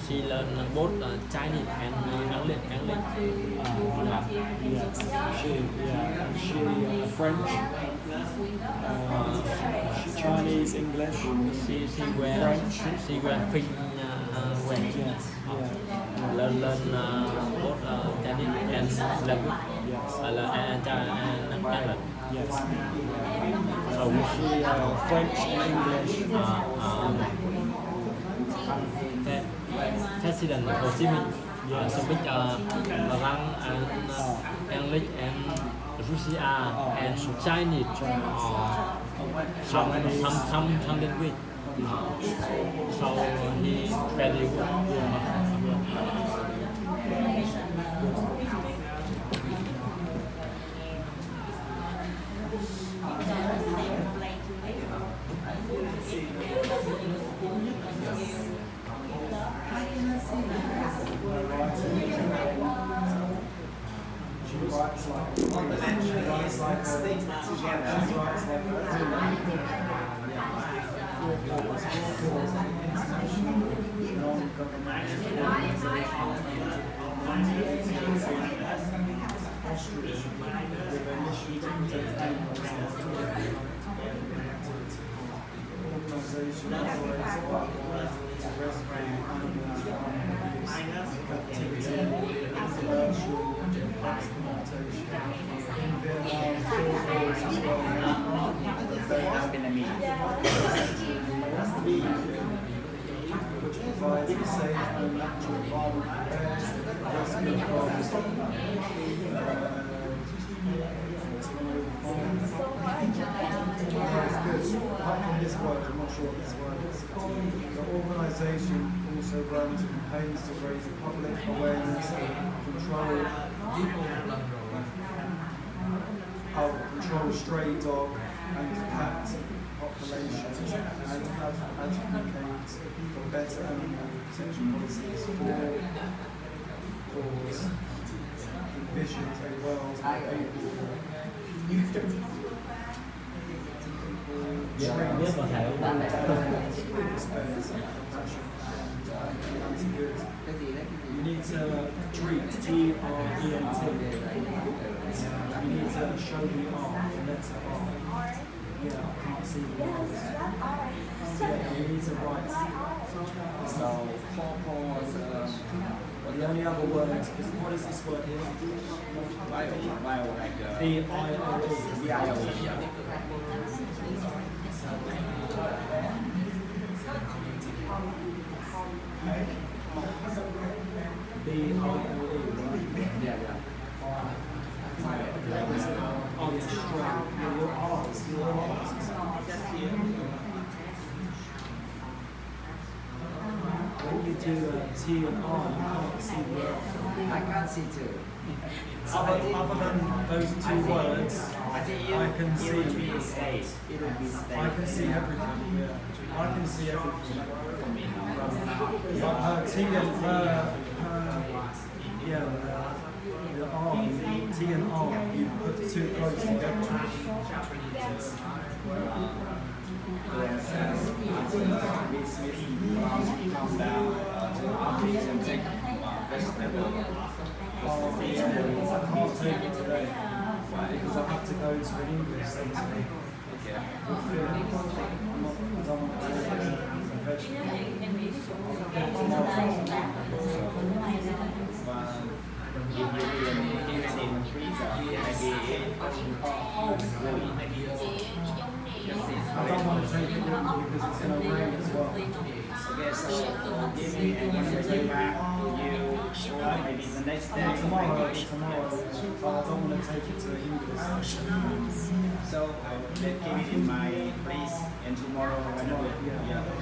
She learn both Chinese and English. Yes, she French, Chinese, English. She wear French. she wear pink wear. Yes, yeah. Learn both Chinese and language. Yes. And English. Yes. So She French and English. President Ho Chi Minh speak Rang and English and Russia and Chinese some language. So he very good. Which provides a safe and natural environment for bears, rescue dogs, it's good. Apart from this word, I'm not sure what this word is. The organisation also runs campaigns to raise public awareness control stray dog and cat populations and advocate for better animal protection policies for cause envisions a world where people Biết có thể You need to treat T-R-E-A-T. You need to show the R, the letter R. Yeah, I can't see the R. Yeah, you need to write. So, the only other word is, what is this word here? B-I-O-E. B-I-O-E, right? Yeah. Oh, it's straight. Your R's. When you do T and R, you can't see the R. I can't see too. Other than those two words, I can see. It will be state. I can see everything. Yeah, I can see everything. But her T and her The R, T and R, you put two close together. Whereas Miss comes down to the office and take vegetable. I can't take it today because I have to go to an English centre. Okay. I don't want to take vegetable. You can keep it in freezer. Maybe I don't want to take it with me because it's going to rain as well. okay, so give me and when you take back, you maybe the next day. Tomorrow, but I don't want to take it to an English centre. So let's keep it in my place, and tomorrow whenever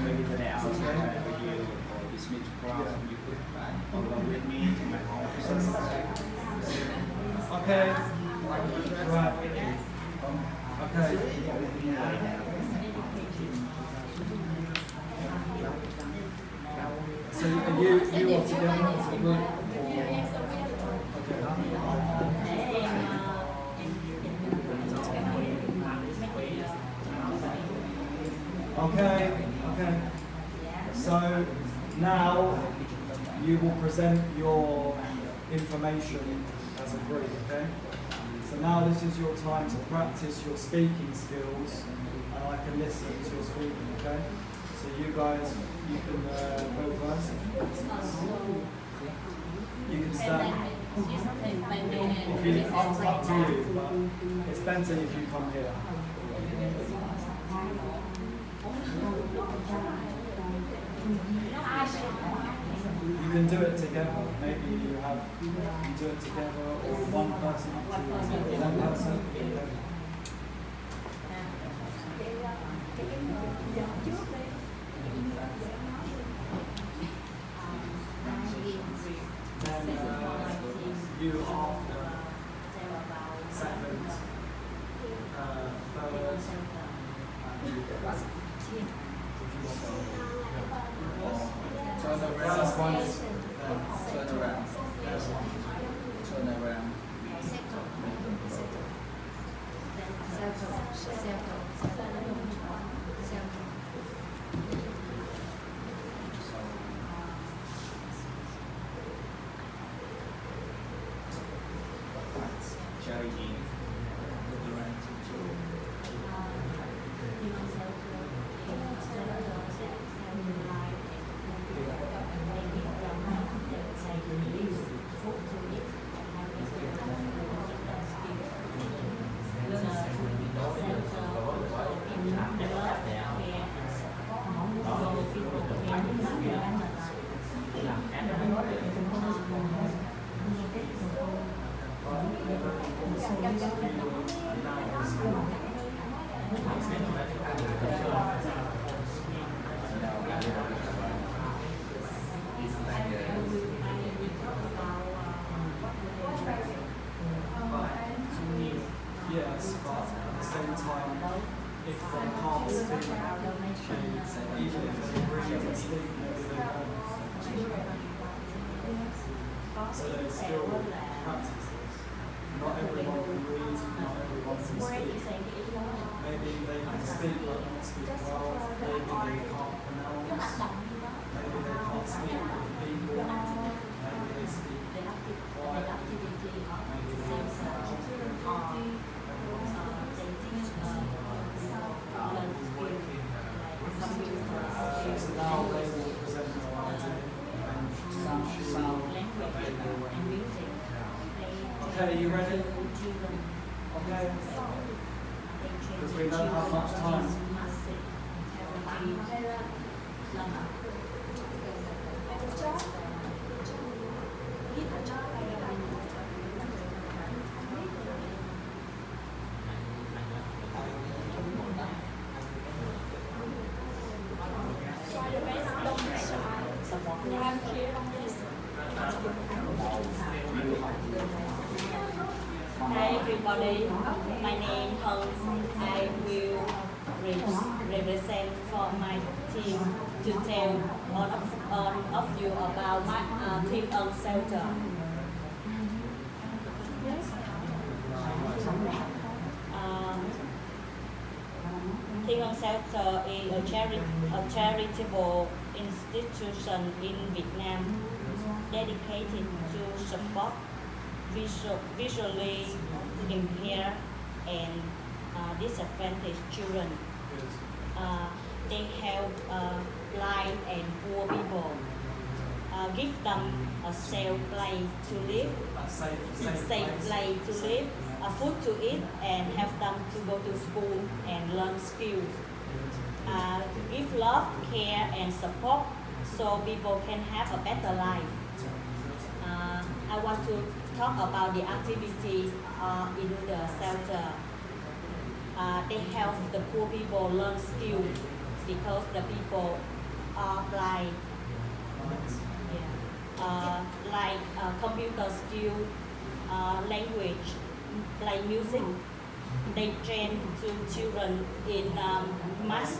maybe the day after whenever you dismiss class, you could over with me to my office. Okay. Right. Okay. So you all together as a group? Okay. Okay. So now you will present your information as a group, okay? So now this is your time to practice your speaking skills, and I can listen to your speaking, okay? So you guys, you can go first. You can stand. If you, up to you, but it's better if you come here. You can do it together. Maybe you do it together, or one person up to one person. Then you after second, third, first one is Turn around. Turn around. Charity. yes, but at the same time, if they can't speak, even if they agree to speak, maybe they won't. So they still practice this. Not everyone can read, not everyone can speak. Maybe they can speak but not speak well. Maybe they can't pronounce. Maybe they can't speak with people. Maybe they speak quietly. Maybe they sound. So now they will present their idea and sound. Okay, you ready? Okay. Because we don't have much time. Hi everybody, my name is I will represent for my team to tell all of you about my team on shelter. Thiên Ân Shelter is a charitable institution in Vietnam dedicated to support visually impaired and disadvantaged children. They help blind and poor people, give them a safe place to live, A safe place to live, food to eat, and help them to go to school and learn skills. Give love, care, and support so people can have a better life. I want to talk about the activities in the shelter. They help the poor people learn skills because the people are blind. Yeah. Like computer skill, language, like music. They train to children in mass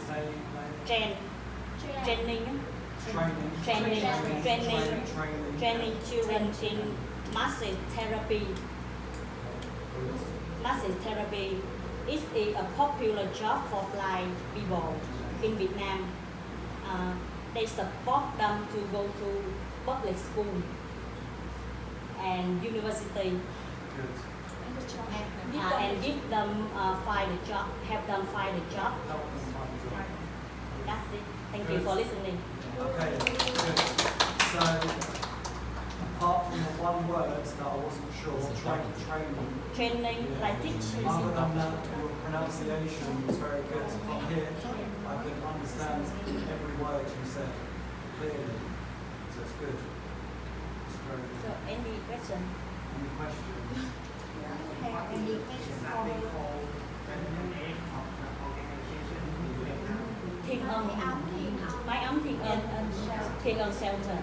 training children in massage therapy. Massage therapy is a popular job for blind people in Vietnam. They support them to go to public school and university. And give them find a job, help them find a job. That's it. Thank you for listening. Okay, good. So, apart from the one word that I wasn't sure, training. Training, like teaching. Other than that, your pronunciation was very good. From here, I could understand every word you said clearly. So it's good. It's very So, good. any question? Any questions? Have any questions for Thiên Ân, mái ấm Thiên Ân, Thiên Ân Shelter.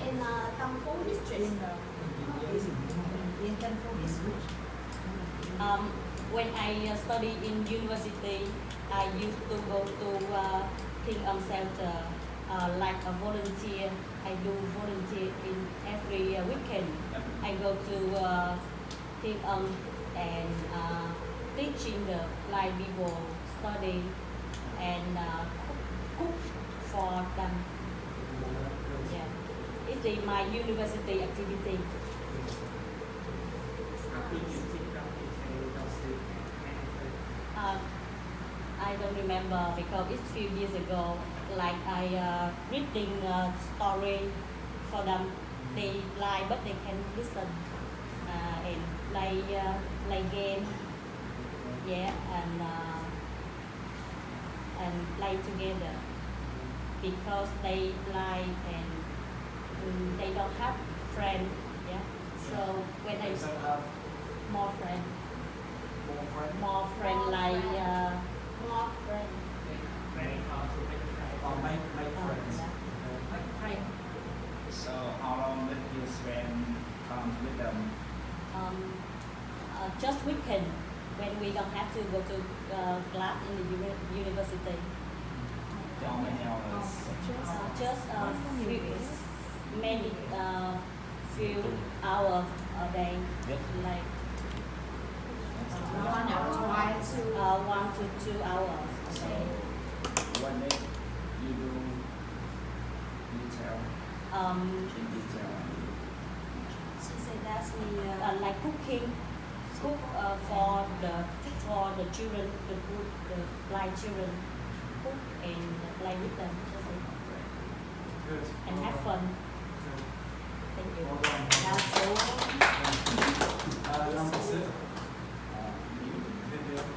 in Tam Phú district? In Tam Phú district. When I study in university, I used to go to Thiên Ân Shelter like a volunteer. I do volunteer in every weekend. I go to Thiên Ân and teaching the blind people study and cook for them. Yeah, it's my university activity. I don't remember because it's few years ago. Like I reading a story for them. They blind but they can listen and play game. Yeah, and play together because they blind and they don't have friend. Yeah, so when I You don't have more friend. more friends? Like More friend. Or make friends? friend. So how long did you spend time with them? Just weekend when we don't have to go to class in the university. How many hours? Just maybe few hours a day, like 1 hour twice. 1 to 2 hours a day. One day you do detail in detail. She said that's Like cooking, cook for the children, the blind children, cook and play with them, Good. and have fun. Good. Thank you. Well done. That's all. Number 6. Vivian.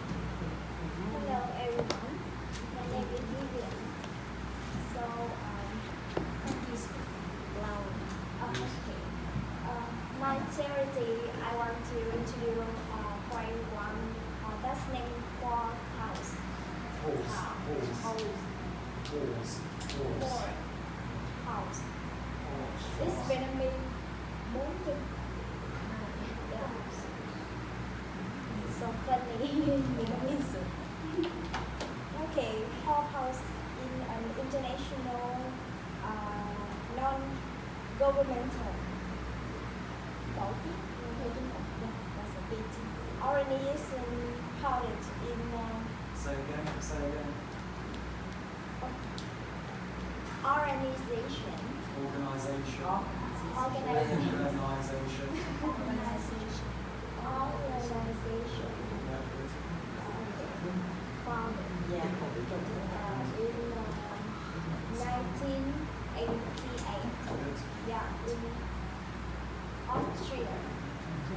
Hello everyone, my name is Vivian. So, thank you loud. Okay. My charity, I want to introduce for everyone. That's name for house. Horse. House. For house. It's Vietnamese 4 chữ. funny. Okay, purpose in an international non-governmental body. That's a big organization founded in Say again, say again. organization. Organisation. Organization. Organisation. Organization. Organization. Yeah, good. Founded in 1988. Good. Yeah, in Austria.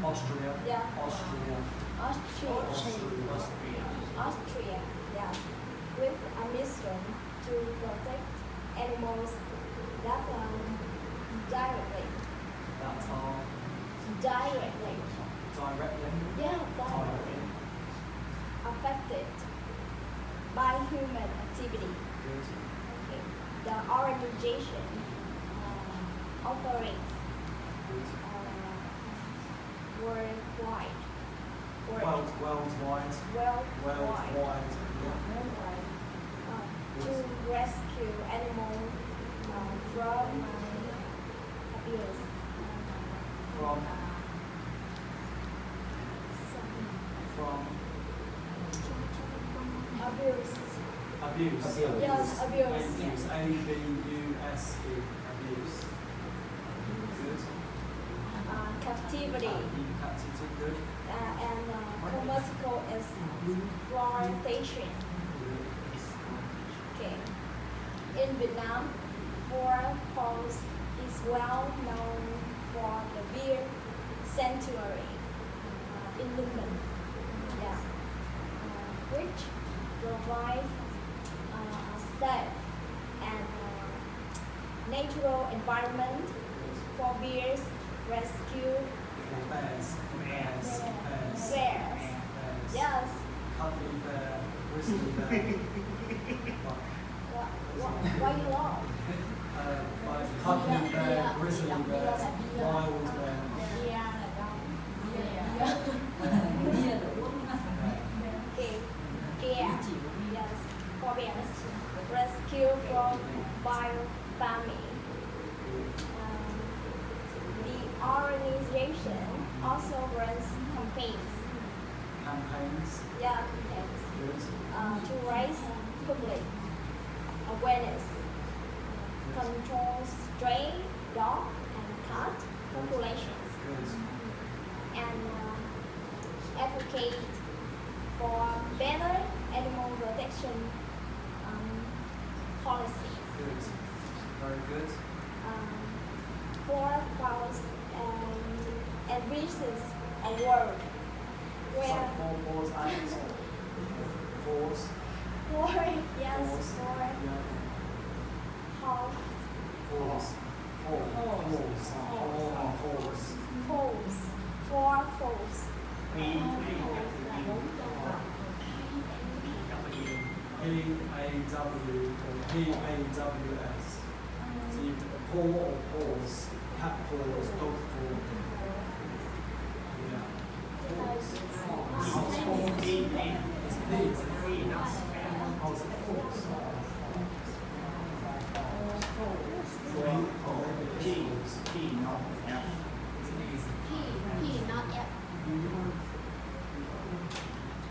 Austria. Yeah. Austria. Austria. Austria. Yeah, with a mission to protect animals that directly. That's our Directly. directly. Yeah, directly. Affected by human activity. Good. Okay. The organization operates Good. worldwide. Worldwide. Worldwide. Yeah. To rescue animals from abuse. From Abuse. abuse. Yes, abuse. Abuse. A-B-U-S-E. Abuse. Good. Captivity. Captivity. Good. And commercial exploitation. Good. Okay. In Vietnam, Four Falls is well known for the beer sanctuary in London. Yeah. Which provide a safe and natural environment for bears rescue For bears. Bears. Bears. bears. Bears. Yes. Cuddly bear. Grizzly bear. Why you laugh? Like cuddly bear, grizzly bear, wild bear. Okay. Yeah. Yes. For bears. Rescue from wild family. The organization also runs campaigns. Campaigns. Yeah, campaigns. Good. To raise public awareness, control stray dog and cat populations, Good. and advocate for better animal protection policy. Good. Very good. For Falls and reaches a world So where four paws and paws. for yes Paws. for Yeah. how Paws. Paws. Paws. Paws. four falls. P-A-W or P-A-W-S. So you can paw or paws. Cat paws, dog paw. Yeah. Paws. Paws. It's P, it's P. Paws and paws.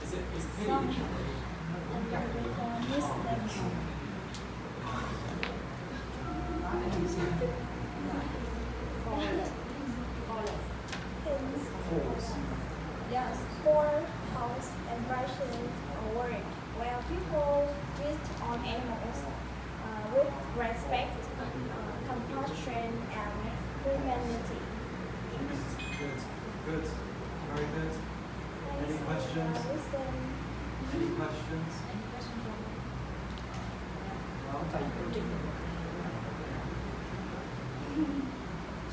Is it, is P? Paws. Yes, poor house and version word where people treat on animals with respect, compassion, and humanity. Good. Good. Very good. Any questions? Listen. Any questions? Well,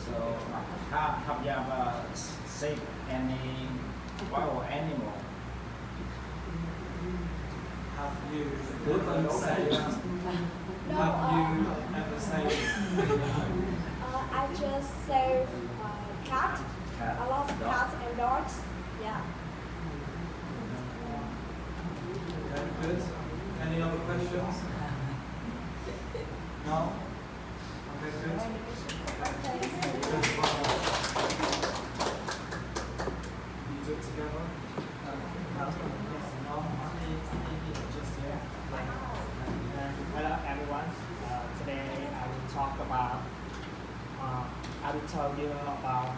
So, have you ever saved any wild animal? have you ever saved? No, Have you ever saved? I just serve cat, Cat, a lot of dog. cats and dogs. Yeah. questions? No? Okay, good. Good, well done. You do it together? No? Just yet? Hello everyone. Today I will talk about. I will tell you about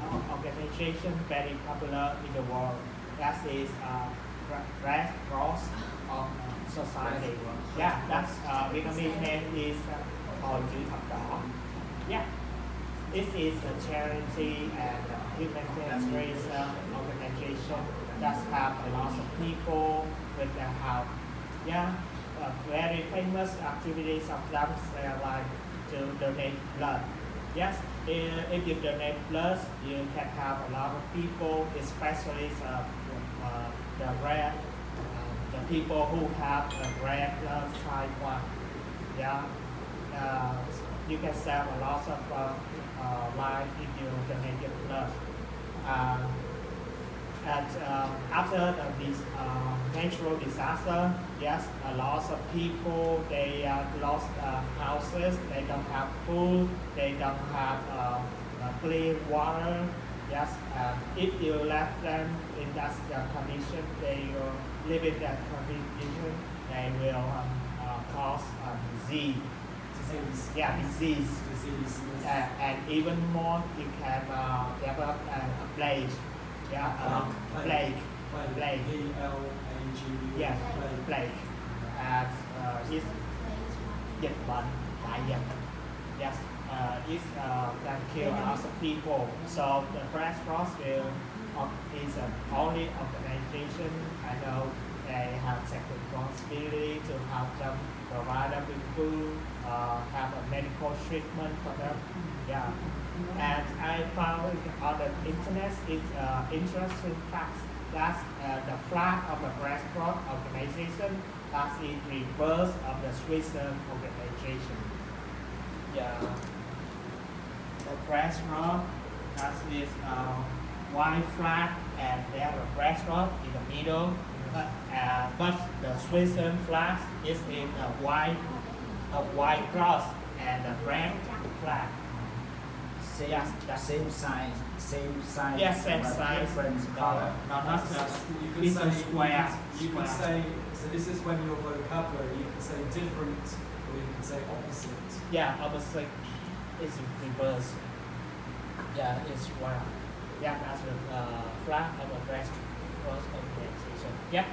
an organization very popular in the world. That is Red Cross of Society. Yeah, that's Vietnamese name is Hội Chữ Thập Đỏ. Yeah, this is a charity and humanitarian organization that have a lot of people with their help. Yeah, very famous activities of them like to donate blood. Yes, if you donate blood, you can have a lot of people, especially the red, the people who have a red blood type 1. Yeah, you can save a lot of life if you donate your blood. After this natural disaster, yes, a lot of people they lost houses, they don't have food, they don't have clean water. Yes, if you left them in that condition, they will live in that condition. They will cause disease. Disease. Yeah, disease. Disease. And even more, it can develop a plague. Yeah, plague. Plague. P-L-A-G-U. Yes, Plague. plague. And it's dịch bệnh, đại dịch. Yes, it can kill lots of people. So the Red Cross is an only organization I know they have take responsibility to help them, provide them with food, have a medical treatment for them. Yeah. And I found on the internet it's interesting facts that the flag of the Red Cross organization is in reverse of the Swiss organization. Yeah. The Red Cross that is white flag and they have a Red Cross in the middle. But the Swiss flag is in a white cross and a red flag. Same size, same size. Yes, same but size. different color. No, not You could it's say, a square. You could Square. say, so this is when your vocabulary, you can say different or you can say opposite. Yeah, opposite is reverse. Yeah, it's square. Yeah, that's the flag of a Red Cross organization. Yeah,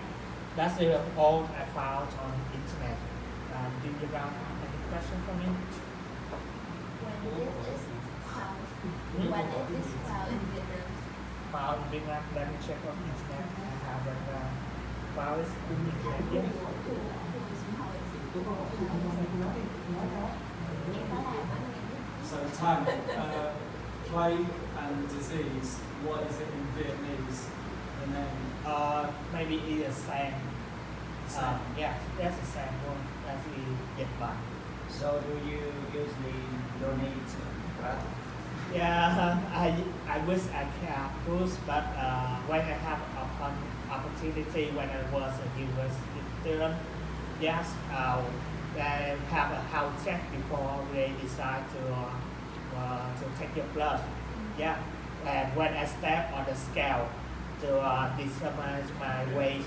that's all I found on internet. Do you have any question for me? When it is found in Vietnam. Found in Vietnam. Let me check on internet. I have a file in internet. So time, plague and disease, what is it in Vietnamese? The name? Maybe it's the same. Same. Yeah, that's the same one. That's in Japan. So do you usually donate blood? Yeah, I wish I can push, but when I have an opportunity when I was a university student, yes, they have a health check before they decide to take your blood. Yeah, and when I step on the scale to determine my weight,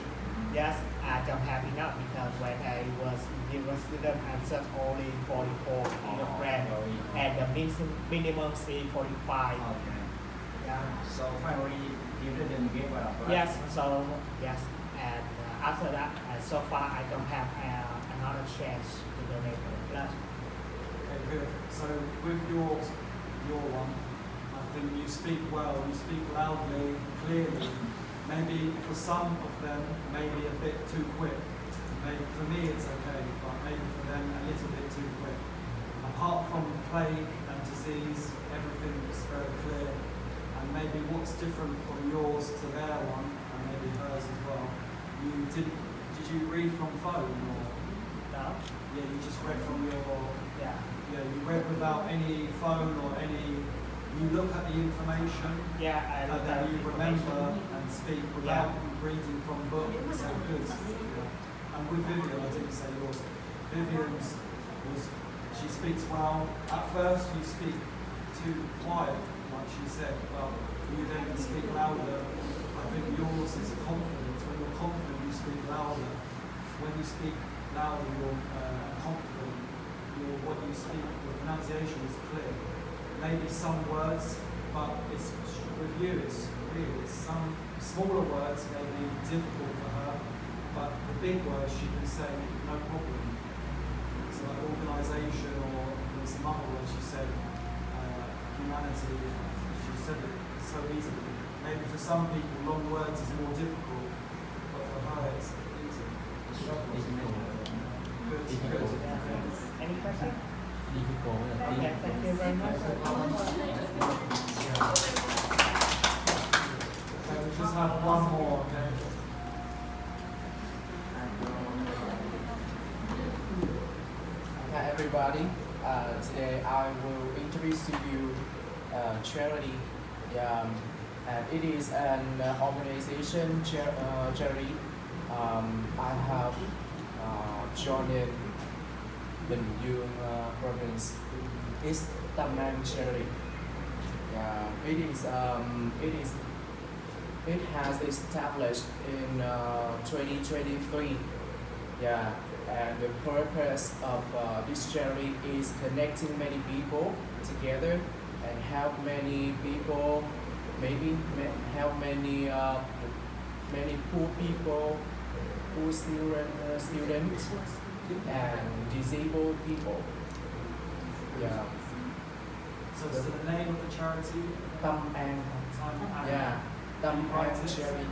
yes, I don't have enough because when I was a university student, I just only 44 kilograms, and the minimum is 45. Okay. Yeah. So finally, you didn't give up, right? Yes. So yes, and after that, so far I don't have another chance to donate my blood. Okay, good. So with your one, I think you speak well, you speak loudly, clearly. Maybe for some of them, maybe a bit too quick. Maybe for me it's okay, but maybe for them a little bit too quick. Apart from plague and disease, everything is very clear. And maybe what's different from yours to their one, and maybe hers as well. Did you read from phone or? No. Yeah, you just read from your. Yeah. Yeah, you read without any phone or any. You look at the information. Yeah, I And look then at you information. remember and speak without reading from books. So good. Yeah. and with Vivian, I didn't say yours. Vivian's was, she speaks well. At first, you speak too quiet, like she said, but you then speak louder. I think yours is confidence. When you're confident, you speak louder. When you speak louder, you're confident. What you speak, the pronunciation is clear. Maybe some words, but it's with you. It's really some smaller words may be difficult for her, but the big words she can say no problem. So like organisation, or there's some other words she said, humanity. She said it so easily. Maybe for some people, long words is more difficult, but for her it's easy. Good. Any questions? Difficult. Okay, thank you very much. Okay, we just have one more, okay? Hi everybody. Today I will introduce to you charity. And it is an organization charity. I have joined in Bình Dương province. It's Tamang charity. It has established in 2023. And the purpose of this charity is connecting many people together and help many people, help many poor people, poor students and disabled people. So it's the name of the charity? Tâm An. Tâm An charity.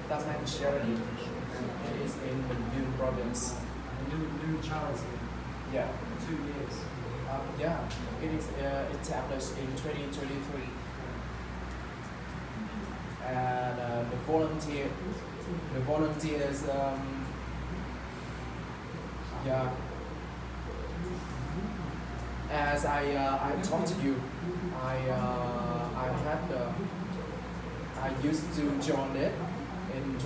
Tâm An charity. It is in Bình Dương province. New charity. 2 years. It is established in 2023. And the volunteers, as I talked to you, I used to join it in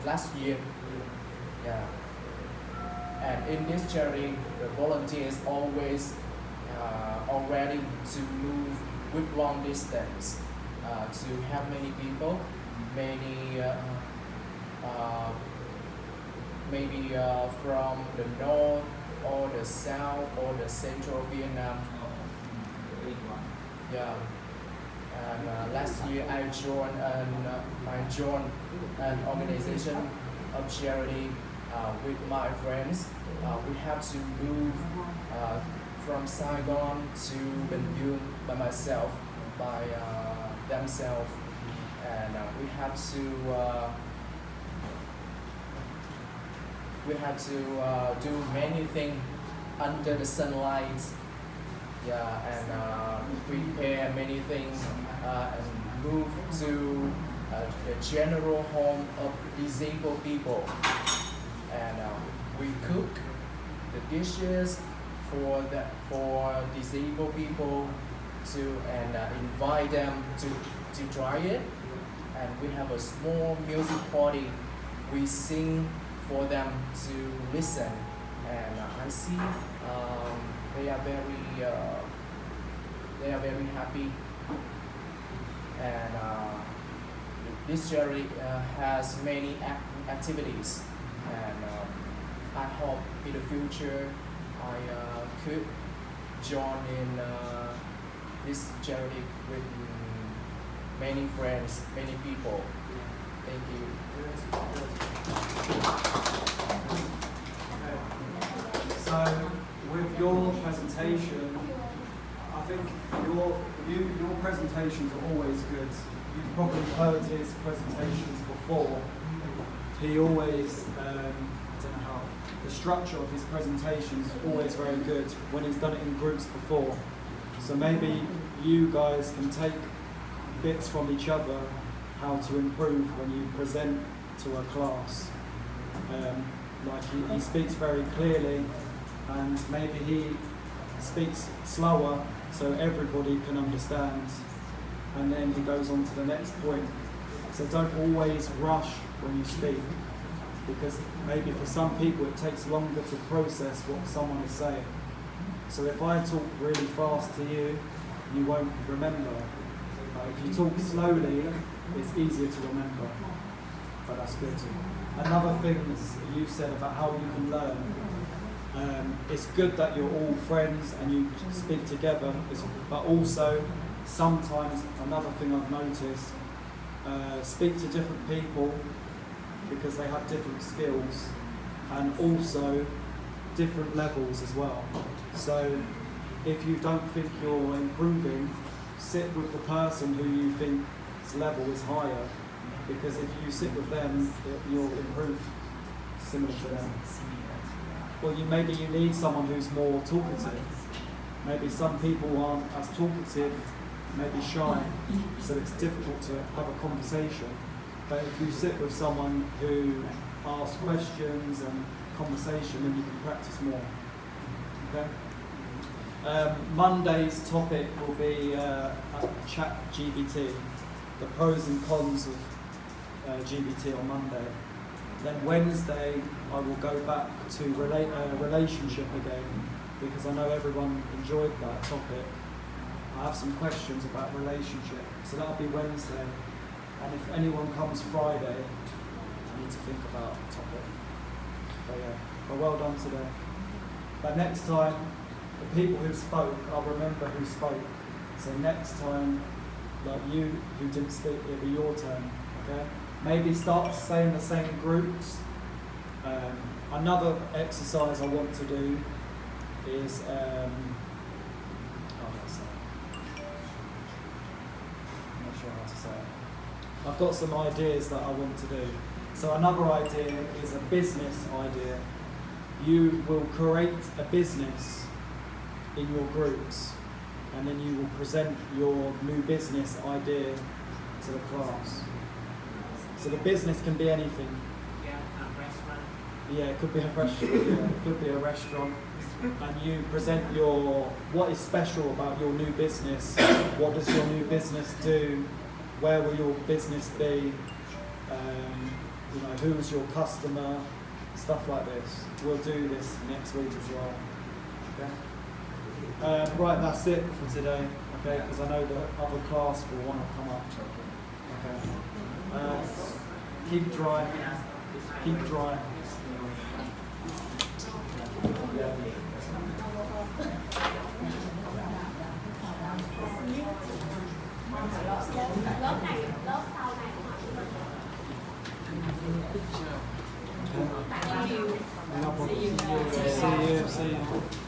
last year. And in this charity, the volunteers always are ready to move with long distance to help many people, maybe from the north or the south or the central Vietnam. And last year I joined an organization of charity with my friends. We have to move from Saigon to Bình Dương by myself, by themselves, and we have to do many things under the sunlight. And prepare many things and move to the general home of disabled people. And we cook the dishes for disabled people and invite them to try it. And we have a small music party. We sing for them to listen. And I see they are very happy. And this charity has many activities, and I hope in the future I could join in this charity with many friends, many people. Thank you. So with your presentation, I think your presentations are always good. You've probably heard his presentations before. He always, I don't know how, the structure of his presentations is always very good when he's done it in groups before. So maybe you guys can take bits from each other how to improve when you present to a class. Like he speaks very clearly, and maybe he speaks slower so everybody can understand. And then he goes on to the next point. So don't always rush when you speak, because maybe for some people it takes longer to process what someone is saying. So if I talk really fast to you, you won't remember. But if you talk slowly, it's easier to remember. But that's good. Another thing that you said about how you can learn, it's good that you're all friends and you speak together, but also sometimes another thing I've noticed, speak to different people because they have different skills and also different levels as well. So if you don't think you're improving, sit with the person who you think's level is higher, because if you sit with them, you'll improve similar to them. Well, maybe you need someone who's more talkative. Maybe some people aren't as talkative, maybe shy, so it's difficult to have a conversation. But if you sit with someone who asks questions and conversation, then you can practice more. Okay? Monday's topic will be ChatGPT, the pros and cons of GBT on Monday. Then Wednesday I will go back to relationship again, because I know everyone enjoyed that topic. I have some questions about relationship, so that'll be Wednesday. And if anyone comes Friday, I need to think about the topic. But yeah, but well done today. But next time, the people who spoke, I'll remember who spoke. So next time, like you who didn't speak, it'll be your turn, okay? Maybe start saying the same groups. Another exercise I want to do is, I'm not sure how to say it. I've got some ideas that I want to do. So another idea is a business idea. You will create a business in your groups, and then you will present your new business idea to the class. So the business can be anything. Yeah, a restaurant. Yeah, it could be a restaurant. Yeah, it could be a restaurant. And you present what is special about your new business. What does your new business do? Where will your business be? Who's your customer? Stuff like this. We'll do this next week as well. Okay. Right, that's it for today. Okay, because I know the other class will want to come up. Okay. Keep dry. Keep dry. Lớp này, lớp sau này. See you.